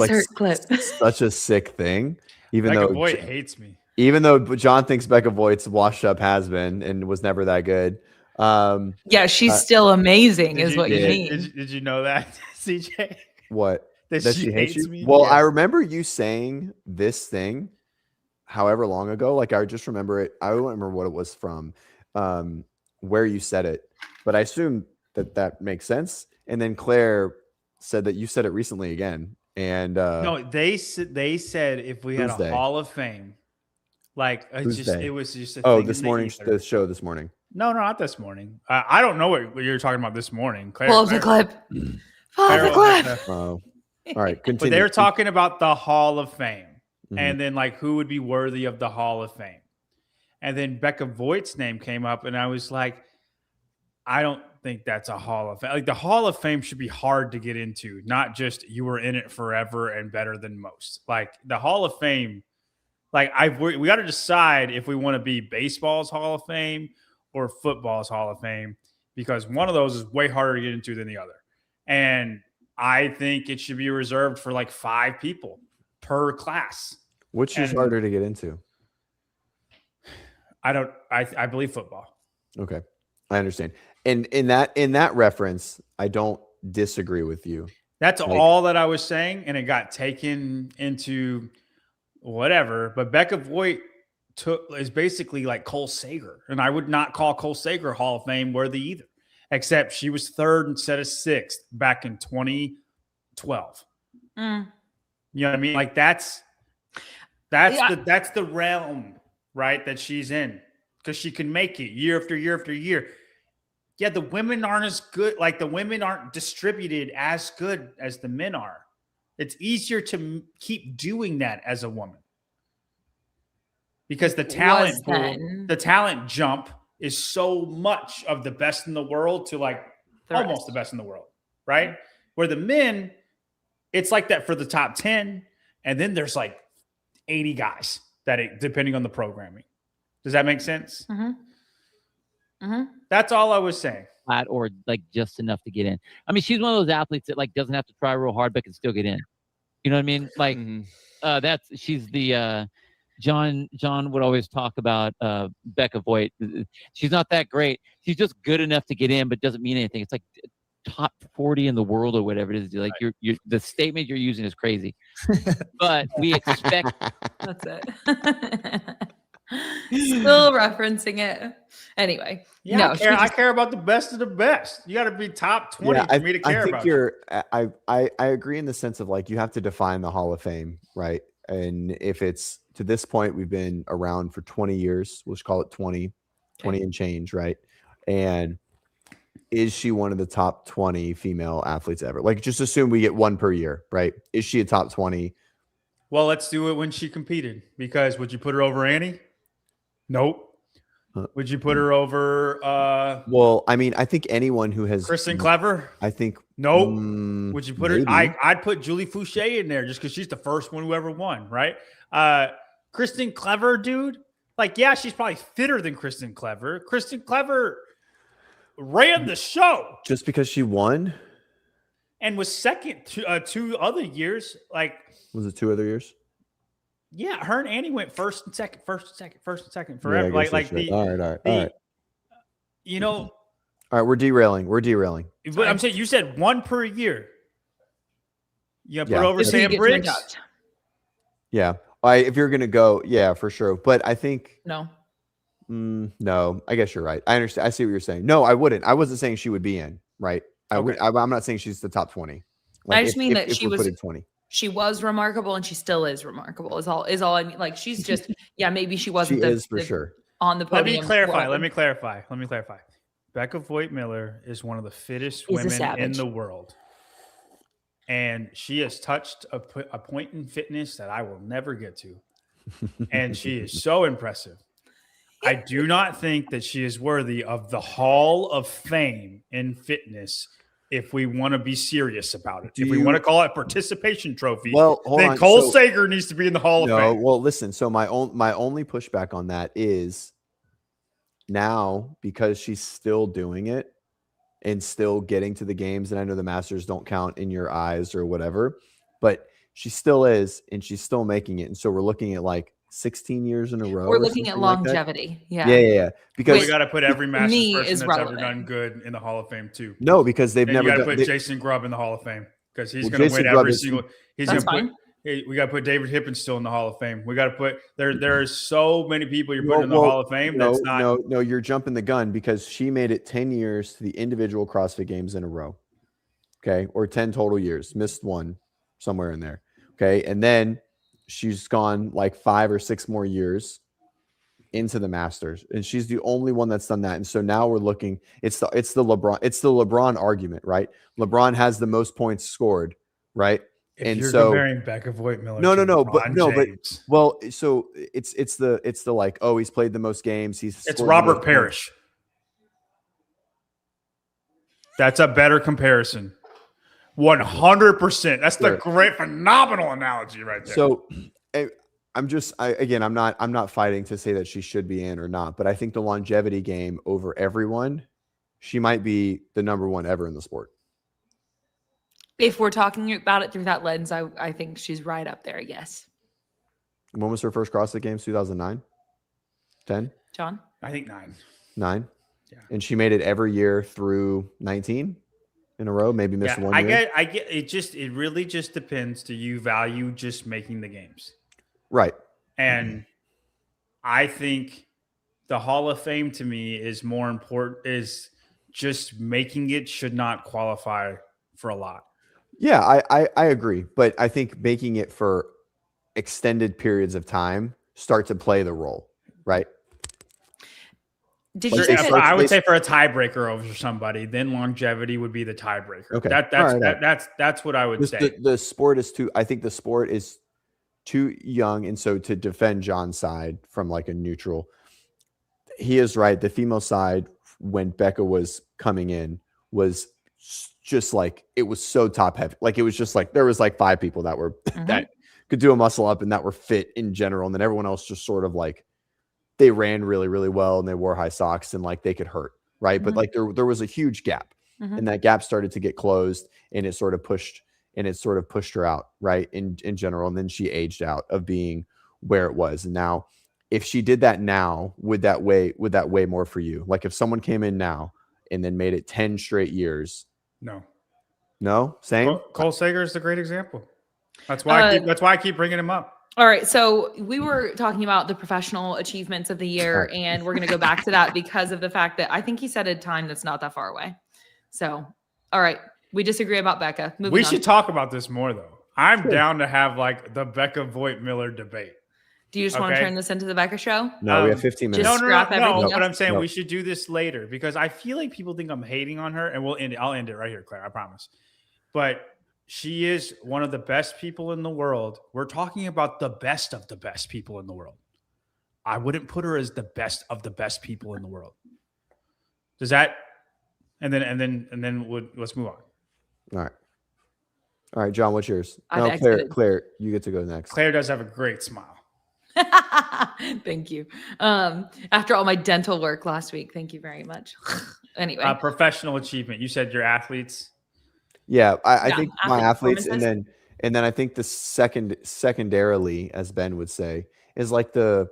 such a sick thing.
Becca Voigt hates me.
Even though John thinks Becca Voigt's washed up has been and was never that good.
Yeah, she's still amazing is what you mean.
Did you know that, CJ?
What?
That she hates me?
Well, yeah. I remember you saying this thing however long ago. Like, I just remember it. I don't remember what it was from, where you said it, but I assume that makes sense. And then Claire said that you said it recently again. And
no, they said if we had a Hall of Fame, like it was just a thing
this morning, the show this morning.
No, not this morning. I don't know what you're talking about this morning. Claire,
pull up the clip. Pull up the clip.
Oh. All right, continue.
But they're talking about the Hall of Fame, and then like who would be worthy of the Hall of Fame, and then Becca Voigt's name came up, and I was like, I don't think that's a Hall of Fame. Like the Hall of Fame should be hard to get into, not just you were in it forever and better than most. Like the Hall of Fame, like we got to decide if we want to be baseball's Hall of Fame or football's Hall of Fame, because one of those is way harder to get into than the other, and I think it should be reserved for like 5 people per class.
Which is harder to get into?
I believe football.
Okay. I understand. And in that reference, I don't disagree with you.
That's all that I was saying. And it got taken into whatever. But Becca Voigt is basically like Cole Sager, and I would not call Cole Sager Hall of Fame worthy either, except she was third instead of sixth back in 2012. You know what I mean? Like that's the realm, right, that she's in, because she can make it year after year after year. Yeah, the women aren't as good. Like the women aren't distributed as good as the men are. It's easier to keep doing that as a woman because the talent jump is so much of the best in the world to like almost the best in the world, right? Where the men, it's like that for the top 10, and then there's like 80 guys depending on the programming. Does that make sense? That's all I was saying.
Flat or like just enough to get in. I mean, she's one of those athletes that like doesn't have to try real hard but can still get in. You know what I mean? Like she's the John would always talk about Becca Voigt. She's not that great. She's just good enough to get in, but doesn't mean anything. It's like top 40 in the world or whatever it is. Like you're the statement you're using is crazy. But we expect
that's it. Still referencing it. Anyway,
yeah, I care about the best of the best. You got to be top 20 for me to care about.
I agree in the sense of like you have to define the Hall of Fame, right? And if it's to this point, we've been around for 20 years. We'll just call it 20 and change, right? And is she one of the top 20 female athletes ever? Like, just assume we get one per year, right? Is she a top 20?
Well, let's do it when she competed, because would you put her over Annie? Nope. Would you put her over?
Well, I mean, I think anyone who has
Kristen Clever.
I think
nope. Would you put her? I'd put Julie Fouché in there just because she's the first one who ever won, right? Kristen Clever, dude. Like, yeah, she's probably fitter than Kristen Clever. Kristen Clever ran the show
just because she won
and was second to 2 other years. Like,
was it 2 other years?
Yeah, her and Annie went first and second forever.
Yeah, all right.
You know,
all right, we're derailing.
But I'm saying you said one per year. You put over Sam Briggs.
Yeah, if you're gonna go, yeah, for sure. But I think
no.
No, I guess you're right. I understand. I see what you're saying. No, I wouldn't. I wasn't saying she would be in. Right.
Okay.
I'm not saying she's the top 20. Like,
I just mean that she was
putting 20.
She was remarkable, and she still is remarkable. Is all I mean. Like, she's just maybe she wasn't.
She is for sure
on the podium.
Let me clarify. Becca Voigt Miller is one of the fittest women in the world, and she has touched a point in fitness that I will never get to, and she is so impressive. I do not think that she is worthy of the Hall of Fame in fitness. If we want to be serious about it, if we want to call it participation trophy, then Cole Sager needs to be in the Hall of Fame.
Well, listen. So my only pushback on that is now, because she's still doing it and still getting to the games. And I know the Masters don't count in your eyes or whatever, but she still is, and she's still making it. And so we're looking at like 16 years in a row.
We're looking at longevity.
Like yeah.
Because we got to put every Masters person that's ever done good in the Hall of Fame too.
No, because they've never.
You got to put Jason Grubb in the Hall of Fame because he's going to win every single. He's going to put. We got to put David Hippen still in the Hall of Fame. We got to put there are so many people you're putting in the Hall of Fame. That's not.
No, you're jumping the gun, because she made it 10 years to the individual CrossFit Games in a row. Okay, or 10 total years. Missed one somewhere in there. Okay, and then she's gone like 5 or 6 more years into the Masters, and she's the only one that's done that. And so now we're looking. It's the LeBron argument, right? LeBron has the most points scored, right?
If you're comparing Becca Voigt Miller,
so it's the like, oh, he's played the most games.
It's Robert Parrish. That's a better comparison. 100%. That's the great, phenomenal analogy right there.
So I'm not fighting to say that she should be in or not, but I think the longevity game over everyone, she might be the number one ever in the sport.
If we're talking about it through that lens, I think she's right up there. Yes.
When was her first CrossFit Games? 2009? 10?
John?
I think 9.
9?
Yeah.
And she made it every year through 19 in a row, maybe missed one year.
I get it really just depends. Do you value just making the games?
Right.
And I think the Hall of Fame to me is more important, is just making it should not qualify for a lot.
Yeah, I agree. But I think making it for extended periods of time start to play the role, right?
Did
Like
you
they
say
start-
I would say for a tiebreaker over somebody, then longevity would be the tiebreaker.
Okay.
That's what I would say.
The sport is too. I think the sport is too young, and so to defend John's side from like a neutral, he is right. The female side, when Becca was coming in, was just like, it was so top heavy. Like it was just like there was like 5 people that were that could do a muscle up and that were fit in general, and then everyone else just sort of like they ran really, really well and they wore high socks and like they could hurt, right? But like there was a huge gap, and that gap started to get closed, and it sort of pushed her out, right? In general, and then she aged out of being where it was. And now, if she did that now, would that weigh more for you? Like if someone came in now and then made it 10 straight years? No, same.
Cole Sager is a great example. That's why I keep bringing him up.
All right, so we were talking about the professional achievements of the year, and we're going to go back to that because of the fact that I think he set a time that's not that far away. So, all right, we disagree about Becca.
We should talk about this more, though. I'm down to have like the Becca Voigt-Miller debate.
Do you just want to turn this into the Becca show?
No, we have 15 minutes.
No, but I'm saying we should do this later because I feel like people think I'm hating on her, and we'll end it. I'll end it right here, Claire. I promise. But she is one of the best people in the world. We're talking about the best of the best people in the world. I wouldn't put her as the best of the best people in the world. Does that? And then let's move on.
All right, John, what's yours?
No,
Claire, you get to go next.
Claire does have a great smile.
Thank you. After all my dental work last week, thank you very much. Anyway,
professional achievement. You said your athletes.
Yeah, I think my athletes, and then I think the secondarily, as Ben would say, is like the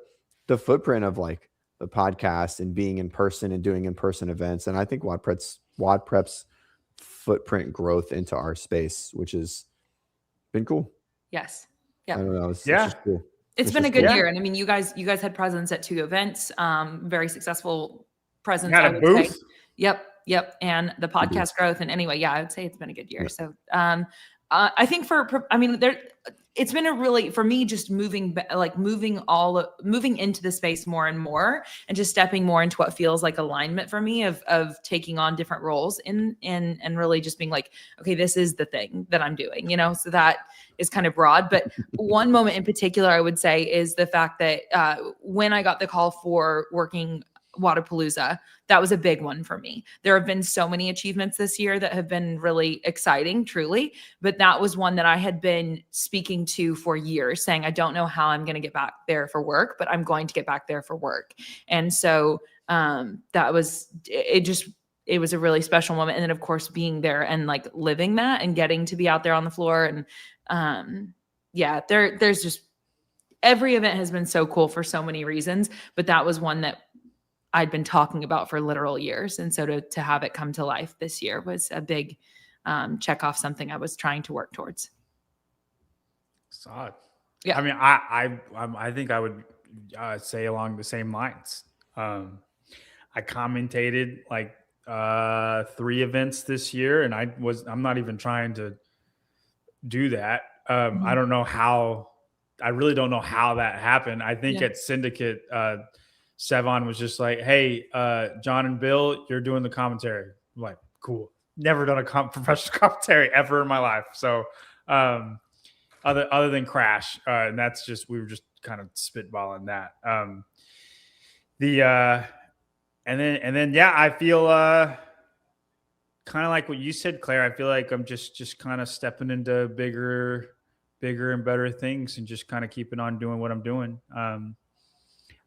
footprint of like the podcast and being in person and doing in-person events. And I think WODprep's footprint growth into our space, which has been cool.
Yes. Yeah.
I don't know. It's just cool.
It's been a good year. And I mean, you guys had presence at 2 events, very successful presence.
Got a booth?
Say. Yep. And the podcast growth. And anyway, I would say it's been a good year. So I think it's been a really, for me, just moving into the space more and more, and just stepping more into what feels like alignment for me of taking on different roles and really just being like, okay, this is the thing that I'm doing, so that is kind of broad. But one moment in particular, I would say, is the fact that when I got the call for working Wodapalooza, that was a big one for me. There have been so many achievements this year that have been really exciting, truly, but that was one that I had been speaking to for years, saying, I don't know how I'm going to get back there for work, but I'm going to get back there for work. And so it was a really special moment. And then of course, being there and like living that and getting to be out there on the floor. And there's just, every event has been so cool for so many reasons, but that was one that I'd been talking about for literal years. And so to have it come to life this year was a big check off, something I was trying to work towards.
Solid.
Yeah.
I mean, I think I would say along the same lines. I commentated like 3 events this year, and I'm not even trying to do that. I don't know how, I really don't know how that happened. I think at Syndicate, Sevon was just like, hey, John and Bill, you're doing the commentary. I'm like, cool. Never done a professional commentary ever in my life. So other than Crash, and that's just, we were just kind of spitballing that. And then I feel kind of like what you said, Claire. I feel like I'm just kind of stepping into bigger and better things and just kind of keeping on doing what I'm doing.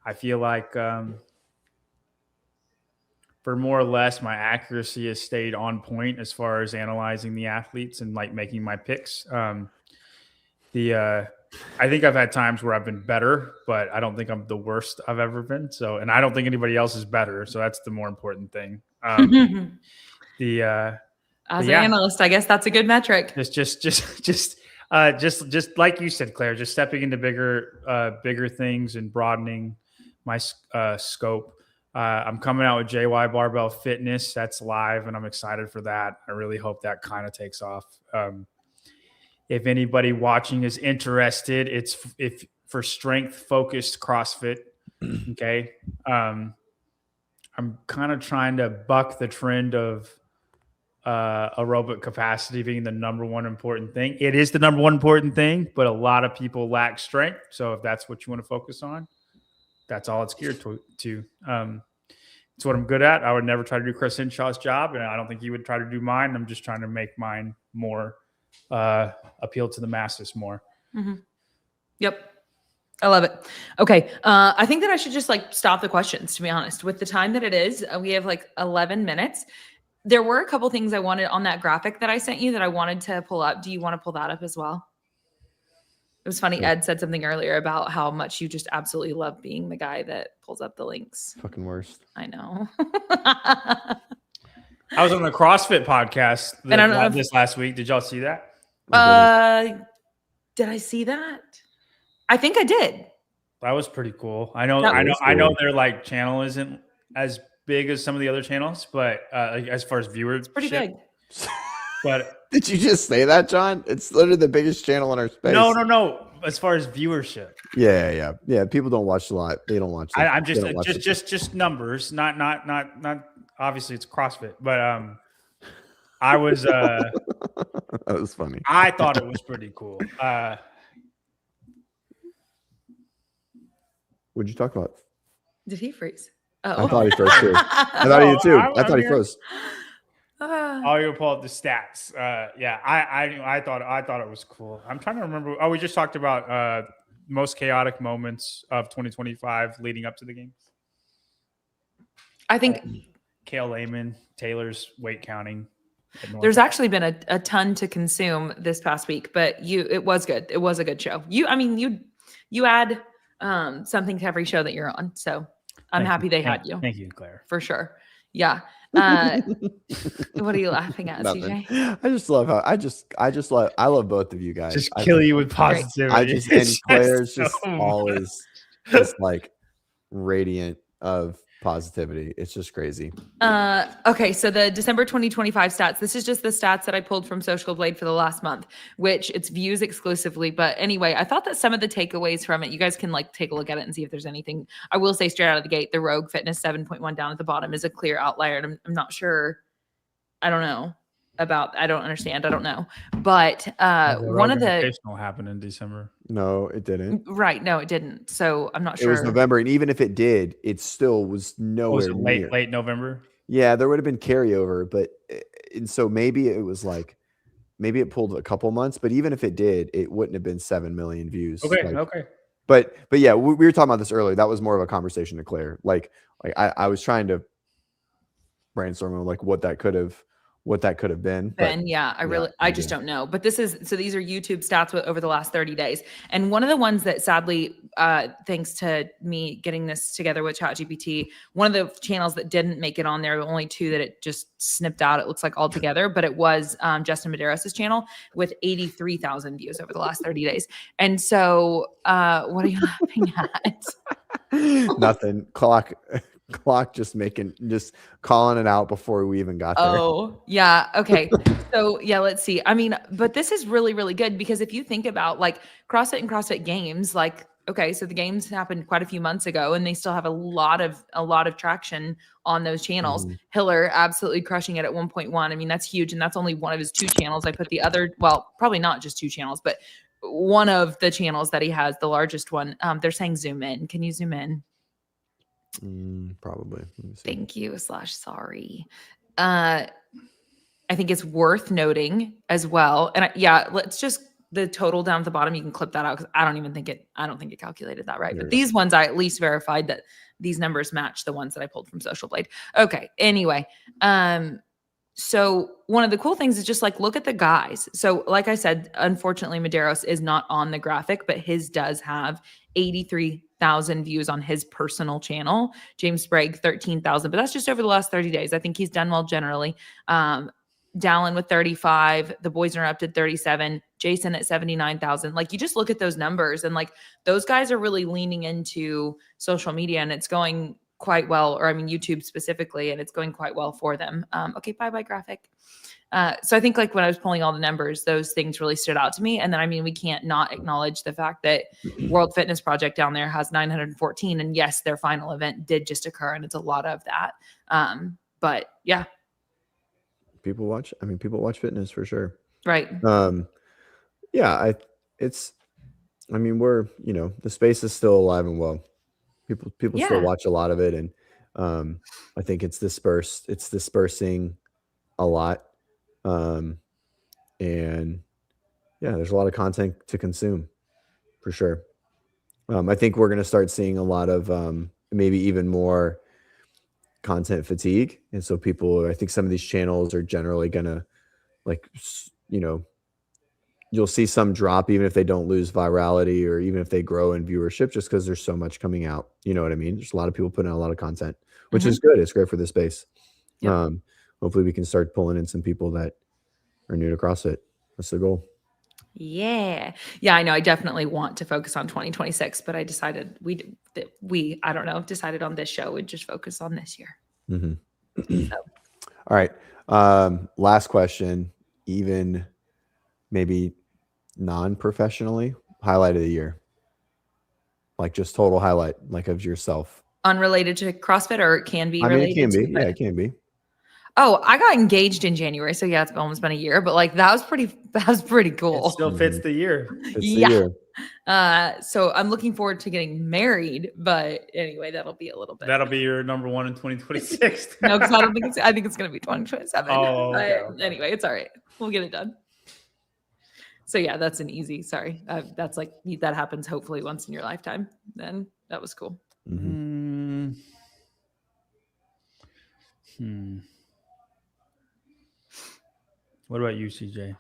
I feel like for more or less, my accuracy has stayed on point as far as analyzing the athletes and like making my picks. I think I've had times where I've been better, but I don't think I'm the worst I've ever been. So, and I don't think anybody else is better. So that's the more important thing. As an
analyst, I guess that's a good metric.
Just like you said, Claire, just stepping into bigger things and broadening my scope. I'm coming out with JY Barbell Fitness. That's live, and I'm excited for that. I really hope that kind of takes off. If anybody watching is interested, it's for strength-focused CrossFit. Okay. I'm kind of trying to buck the trend of aerobic capacity being the number one important thing. It is the number one important thing, but a lot of people lack strength. So if that's what you want to focus on, that's all it's geared to. It's what I'm good at. I would never try to do Chris Hinshaw's job, and I don't think he would try to do mine. I'm just trying to make mine more appeal to the masses more.
Mm-hmm. Yep. I love it. Okay. I think that I should just like stop the questions, to be honest. With the time that it is, we have like 11 minutes. There were a couple things I wanted on that graphic that I sent you that I wanted to pull up. Do you want to pull that up as well? It was funny. Ed said something earlier about how much you just absolutely love being the guy that pulls up the links.
Fucking worst.
I know.
I was on the CrossFit podcast this last week. Did y'all see that?
Did I see that? I think I did.
That was pretty cool. I know their like channel isn't as big as some of the other channels, but as far as viewers,
it's pretty big.
But
did you just say that, John? It's literally the biggest channel in our space.
No. As far as viewership,
yeah. People don't watch a lot. They don't watch.
I'm just numbers, not. Obviously, it's CrossFit, but I was. That
was funny.
I thought it was pretty cool.
What'd you talk about?
Did he freeze? Oh,
I thought he froze too. I thought he did too. I thought he froze.
Oh, you'll pull up the stats. I thought it was cool. I'm trying to remember. Oh, we just talked about most chaotic moments of 2025 leading up to the games.
I think
Kale Lehman, Taylor's weight counting.
There's actually been a ton to consume this past week, but it was good. It was a good show. You add something to every show that you're on. So I'm happy they had you.
Thank you, Claire.
For sure. Yeah. What are you laughing at,
Nothing.
CJ?
I just love how I love both of you guys.
Just kill you with positivity.
And Claire's just always just like radiant of positivity. It's just crazy.
Okay, so the December 2025 stats. This is just the stats that I pulled from Social Blade for the last month, which it's views exclusively. But anyway, I thought that some of the takeaways from it, you guys can like take a look at it and see if there's anything. I will say straight out of the gate, the Rogue Fitness 7.1 down at the bottom is a clear outlier. And I'm not sure. I don't know. I don't understand. I don't know. But one of the
happened in December.
No, it didn't.
Right. No, it didn't. So I'm not sure.
It was November. And even if it did, it still was nowhere near.
Late November?
Yeah, there would have been carryover. But and so maybe it was like, maybe it pulled a couple months. But even if it did, it wouldn't have been 7 million views.
Okay.
But yeah, we were talking about this earlier. That was more of a conversation to Claire. Like I was trying to brainstorm on like what that could have been.
I just don't know. But these are YouTube stats over the last 30 days. And one of the ones that sadly, thanks to me getting this together with ChatGPT, one of the channels that didn't make it on there, the only two that it just snipped out, it looks like altogether, but it was Justin Medeiros' channel with 83,000 views over the last 30 days. And so what are you laughing at?
Nothing. Clock just calling it out before we even got there.
Oh, yeah. Okay. So yeah, let's see. I mean, but this is really, really good because if you think about like CrossFit and CrossFit Games, like, okay, so the games happened quite a few months ago and they still have a lot of traction on those channels. Hiller absolutely crushing it at 1.1. I mean, that's huge. And that's only one of his 2 channels. I put the other, well, probably not just 2 channels, but one of the channels that he has, the largest one, they're saying zoom in. Can you zoom in?
Probably.
Thank you. /sorry. I think it's worth noting as well. And let's just the total down at the bottom. You can clip that out because I don't think it calculated that right. But these ones I at least verified that these numbers match the ones that I pulled from Social Blade. Okay. Anyway, so one of the cool things is just like look at the guys. So like I said, unfortunately, Medeiros is not on the graphic, but his does have 83,000 views on his personal channel. James Sprague, 13,000, but that's just over the last 30 days. I think he's done well generally. Dallin with 35, the boys interrupted 37, Jason at 79,000. Like you just look at those numbers and like those guys are really leaning into social media and it's going quite well, or I mean YouTube specifically, and it's going quite well for them. Okay, bye graphic. So I think like when I was pulling all the numbers, those things really stood out to me. And then, I mean, we can't not acknowledge the fact that World Fitness Project down there has 914. And yes, their final event did just occur and it's a lot of that. But yeah.
People watch fitness for sure.
Right.
Yeah, I mean, we're, the space is still alive and well. People still watch a lot of it. And I think it's dispersing a lot. And yeah, there's a lot of content to consume for sure. I think we're going to start seeing a lot of maybe even more content fatigue. And so I think some of these channels are generally going to you'll see some drop even if they don't lose virality or even if they grow in viewership just because there's so much coming out. You know what I mean? There's a lot of people putting out a lot of content, which is good. It's great for the space. Yep. Hopefully we can start pulling in some people that are new to CrossFit. That's the goal.
Yeah. I know. I definitely want to focus on 2026, but I decided decided on this show would just focus on this year.
Mm-hmm. So. All right. Last question, even maybe non-professionally, highlight of the year. Like just total highlight, like of yourself.
Unrelated to CrossFit, or it can be related?
It can be. Yeah, it can be.
Oh, I got engaged in January. So yeah, it's almost been a year, but like that was pretty cool.
It still fits the year.
So I'm looking forward to getting married, but anyway, that'll be a little bit.
That'll be your number one in 2026.
No, because I think it's going to be 2027.
Oh, okay.
Anyway, it's all right. We'll get it done. So yeah, that's an easy, sorry. That's like, that happens hopefully once in your lifetime. Then that was cool.
Mm-hmm.
What about you, CJ?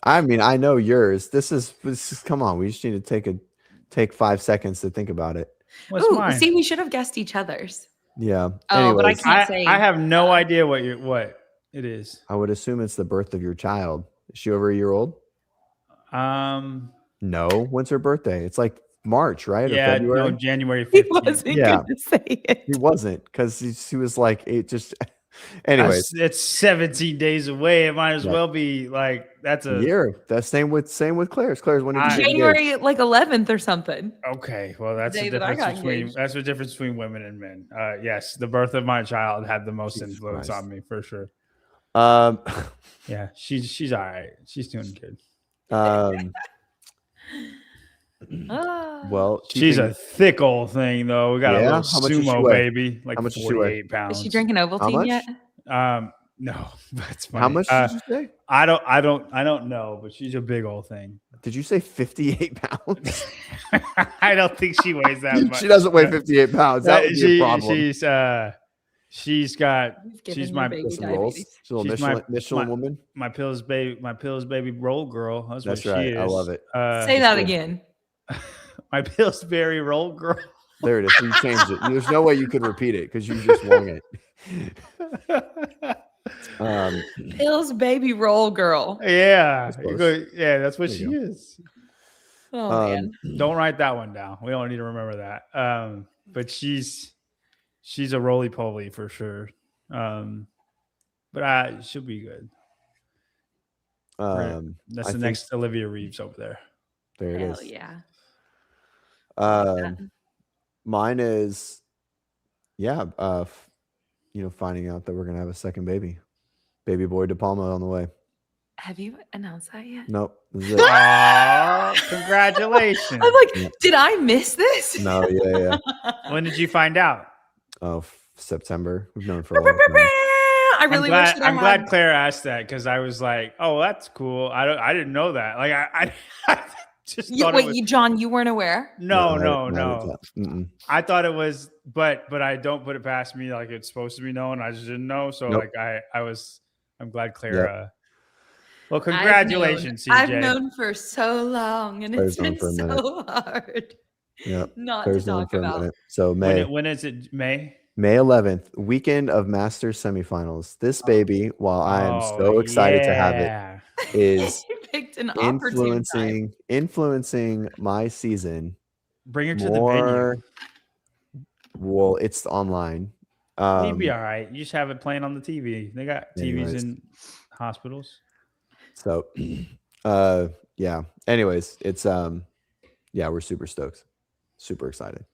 I mean, I know yours. This is come on. We just need to take 5 seconds to think about it.
What's mine?
See, we should have guessed each other's.
Yeah.
Oh,
anyways,
but I can't say.
I have no idea what it is.
I would assume it's the birth of your child. Is she over a year old? No. When's her birthday? It's like March, right?
Yeah,
or February?
no, January 15th.
He wasn't going to say it.
He wasn't, because he was like, it just. Anyways,
it's 17 days away. It might as well be like that's a
year. That's same with Claire's. When
January like 11th or something.
Okay, well that's the difference between women and men. Yes, the birth of my child had the most influence on me for sure. Yeah, she's all right. She's doing good.
Well,
she's a thick old thing though. We got a little sumo baby, like 48 pounds.
Is she drinking Ovaltine yet?
No, that's funny.
How much did you say?
I don't know, but she's a big old thing.
Did you say 58 pounds?
I don't think she weighs that much.
She doesn't weigh 58 pounds. That would be a problem.
She's my
Michelin woman.
My pills baby roll girl. That's what
right.
She is.
I love it.
Say that again.
My Pillsbury roll girl.
There it is. You changed it. There's no way you could repeat it because you just won it.
Pills baby roll girl.
Yeah. Yeah, that's what she is.
Oh man.
Don't write that one down. We don't need to remember that. But she's a roly-poly for sure. But she'll be good. That's the next Olivia Reeves over there.
There it is.
Yeah.
Mine is, finding out that we're gonna have a second baby boy De Palma on the way.
Have you announced that yet?
Nope. This is it.
Congratulations.
I'm like, did I miss this?
No, yeah.
When did you find out?
Oh, September. We've known for a long time.
I'm
glad Claire asked that because I was like, oh, that's cool. I didn't know that. Like I just thought
John, you weren't aware?
No. I thought it was, but I don't put it past me like it's supposed to be known. I just didn't know. So I'm glad Claire. Well, congratulations, CJ.
I've known for so long, and Claire's it's been so hard.
Yeah,
not Claire's to talk about.
So May.
When is it? May.
May 11th, weekend of Masters semifinals. This baby, while I am so excited to have it, is
You picked an opportune time.
influencing my season.
Bring her to the venue.
Well, it's online.
You'd be all right. You just have it playing on the TV. They got TVs in hospitals.
So, yeah. Anyways, it's yeah, we're super stoked, super excited.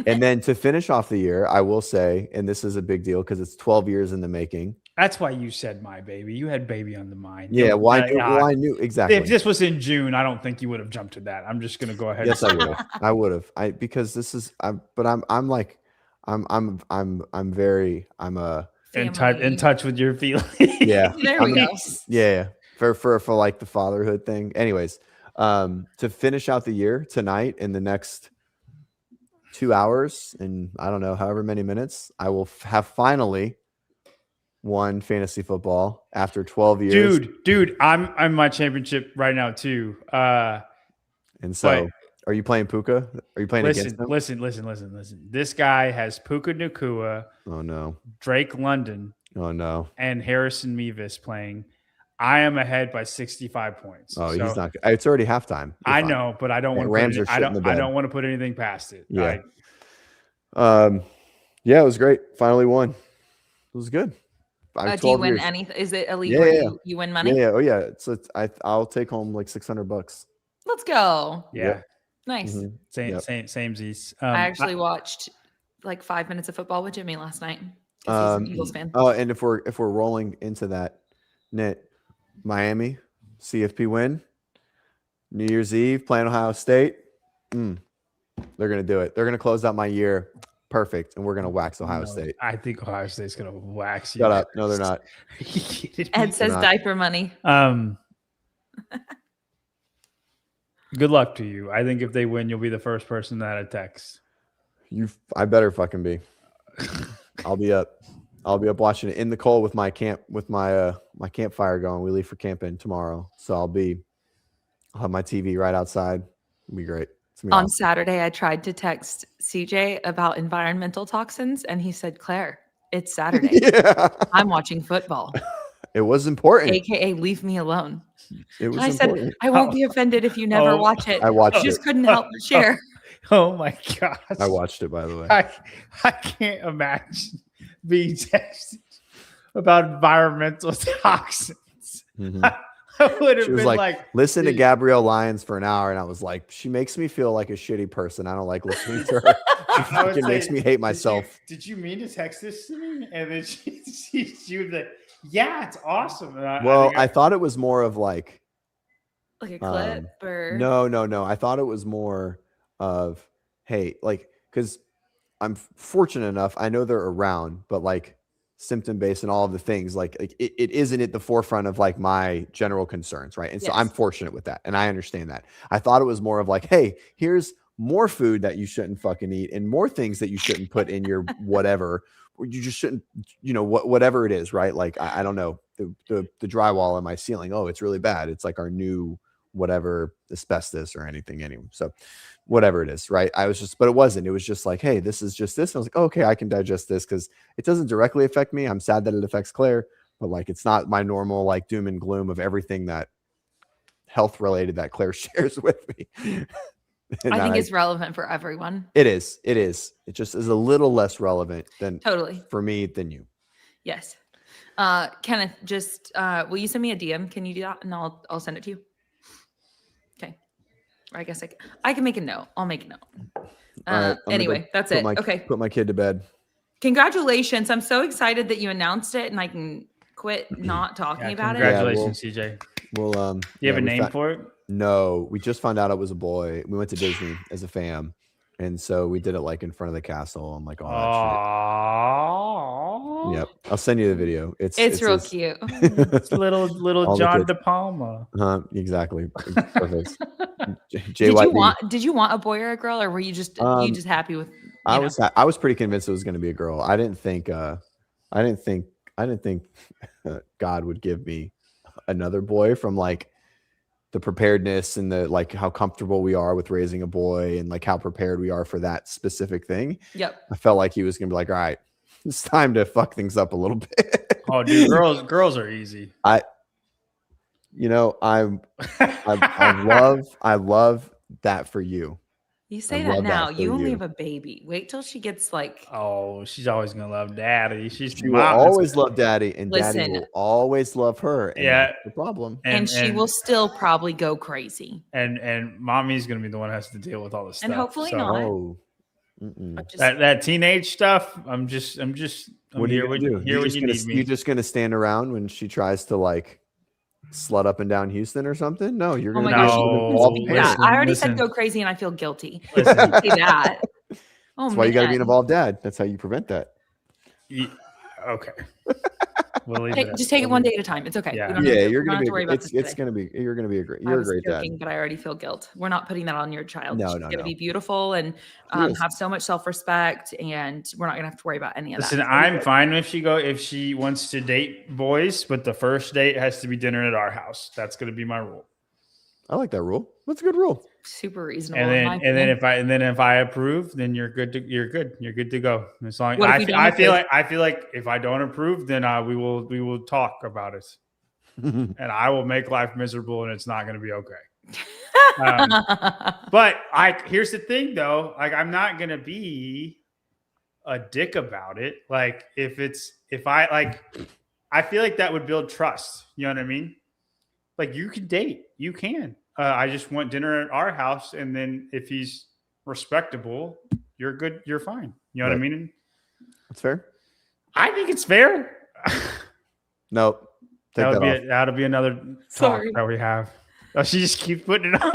And then to finish off the year, I will say, and this is a big deal because it's 12 years in the making.
That's why you said my baby. You had baby on the mind.
Yeah, well, I knew exactly.
If this was in June, I don't think you would have jumped to that. I'm just gonna go ahead.
Yes, I would have. I would have. Because this is. I'm like, I'm
in touch with your feelings.
Yeah,
there we go.
Yeah, for like the fatherhood thing. Anyways, to finish out the year tonight in the next 2 hours and I don't know however many minutes, I will have finally won fantasy football after 12 years.
Dude, I'm my championship right now too.
And so, are you playing Puka? Are you playing against him?
Listen. This guy has Puka Nacua.
Oh no.
Drake London.
Oh no.
And Harrison Mevis playing. I am ahead by 65 points.
Oh, so, he's not. It's already halftime.
I know, but I don't want to.
Rams are shit in the bed.
I don't want to put anything past it.
Yeah. Yeah, it was great. Finally won. It was good.
Do you win anything? Is it a league
where
you win money?
Yeah. Oh yeah. So I'll take home like $600.
Let's go.
Yeah.
Nice.
Mm-hmm. Same Z's.
I actually watched like 5 minutes of football with Jimmy last night. He's an Eagles fan.
Oh, and if we're rolling into that, Nit, Miami, CFP win, New Year's Eve, playing Ohio State. They're gonna do it. They're gonna close out my year perfect, and we're gonna wax Ohio State.
I think Ohio State's gonna wax you.
Shut up. No, they're not.
Ed says diaper money.
Good luck to you. I think if they win, you'll be the first person that I text.
I better fucking be. I'll be up watching it in the cold with my my campfire going. We leave for camping tomorrow, so I'll have my TV right outside. It'll be great.
On Saturday, I tried to text CJ about environmental toxins, and he said, "Claire, it's Saturday.
Yeah.
I'm watching football.
It was important.
AKA, leave me alone."
It was
important. Said, "I won't be offended if you never watch it."
I watched it.
Just couldn't help but share.
Oh my gosh.
I watched it, by the way.
I can't imagine being texted about environmental toxins.
Mm-hmm.
I would have been like,
listen to Gabrielle Lyons for an hour, and I was like, she makes me feel like a shitty person. I don't like listening to her. She fucking makes me hate myself.
Did you mean to text this to me? And then she was like, yeah, it's awesome.
I thought it was more of like
a clip or
no. I thought it was more of, hey, like, because I'm fortunate enough, I know they're around, but like symptom based and all of the things, like it isn't at the forefront of like my general concerns, right? And so I'm fortunate with that, and I understand that. I thought it was more of like, hey, here's more food that you shouldn't fucking eat, and more things that you shouldn't put in your whatever, or you just shouldn't, whatever it is, right? Like I don't know, the drywall on my ceiling, oh, it's really bad. It's like our new whatever asbestos or anything anyway. So whatever it is, right? But it wasn't. It was just like, hey, this is just this. And I was like, okay, I can digest this because it doesn't directly affect me. I'm sad that it affects Claire, but like it's not my normal like doom and gloom of everything that health related that Claire shares with me.
I think it's relevant for everyone.
It is. It just is a little less relevant than
totally for
me than you.
Yes. Kenneth, just will you send me a DM? Can you do that? And I'll send it to you. Okay. I guess I can make a note. I'll make a note.
Right,
anyway, that's it. Okay.
Put my kid to bed.
Congratulations. I'm so excited that you announced it and I can quit not talking about
congratulations,
it.
CJ.
Well,
do you have a name for it?
No, we just found out it was a boy. We went to Disney as a fam. And so we did it like in front of the castle and like all that shit. Yep. I'll send you the video. It's
real cute.
It's little John De Palma.
Exactly. Perfect.
Did you want a boy or a girl, or were you just happy with
I was pretty convinced it was going to be a girl. I didn't think God would give me another boy from like the preparedness and the like how comfortable we are with raising a boy and like how prepared we are for that specific thing.
Yep.
I felt like he was gonna be like, all right, it's time to fuck things up a little bit.
Oh, dude, girls are easy.
I love that for you.
You say that now. You only have a baby. Wait till she gets like.
Oh, she's always gonna love daddy. She
will always love daddy, and daddy will always love her. And
yeah,
that's the problem.
And she will still probably go crazy.
And mommy's gonna be the one who has to deal with all this stuff.
And hopefully not.
Oh,
that teenage stuff. I'm
what are you gonna do? You're just gonna stand around when she tries to like slut up and down Houston or something? No, you're gonna.
I already said go crazy, and I feel guilty. Listen, say that.
That's why you got to be an involved dad. That's how you prevent that.
Okay. We'll
just take it one day at a time. It's okay.
Yeah, you're gonna be. It's gonna be. You're gonna be a great. You're a great dad.
But I already feel guilt. We're not putting that on your child.
No,
She's gonna be beautiful and have so much self-respect, and we're not gonna have to worry about any of that.
Listen, I'm fine if she wants to date boys, but the first date has to be dinner at our house. That's gonna be my rule.
I like that rule. That's a good rule.
Super reasonable.
And then if I approve, then you're good to go. As long I feel like if I don't approve, then we will talk about it, and I will make life miserable, and it's not going to be okay. But here's the thing though, like I'm not going to be a dick about it. Like I feel like that would build trust. You know what I mean? Like you can date, you can. I just want dinner at our house, and then if he's respectable, you're good, you're fine. You know what I mean?
That's fair.
I think it's fair.
Nope.
That'll be another talk that we have. Oh, she just keeps putting it on.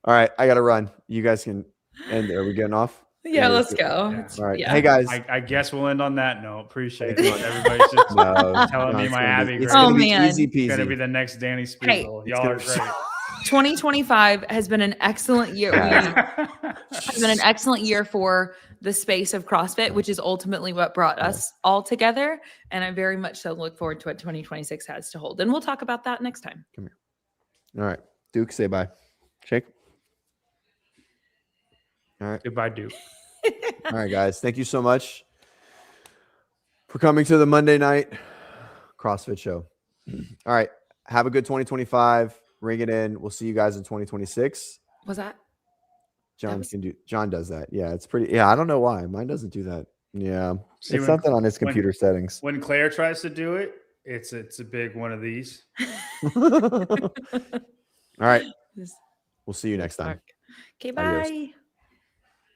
All right, I gotta run. You guys can end. Are we getting off?
Yeah, let's go.
Yeah. All right. Yeah. Hey guys.
I guess we'll end on that note. Appreciate it. Everybody's just telling me my Abby.
It's gonna be easy peasy.
It's gonna be the next Danny Spiegel. Y'all are great.
2025 has been an excellent year. Has been an excellent year for the space of CrossFit, which is ultimately what brought us all together. And I very much so look forward to what 2026 has to hold. And we'll talk about that next time.
Come here. All right. Duke, say bye. Shake. All right.
Goodbye, Duke.
All right, guys. Thank you so much for coming to the Monday night CrossFit show. All right. Have a good 2025. Ring it in. We'll see you guys in 2026.
Was that?
John does that. Yeah, it's pretty. Yeah, I don't know why. Mine doesn't do that. Yeah. It's something on his computer settings.
When Claire tries to do it, it's a big one of these.
All right. We'll see you next time.
Okay, bye. Adios.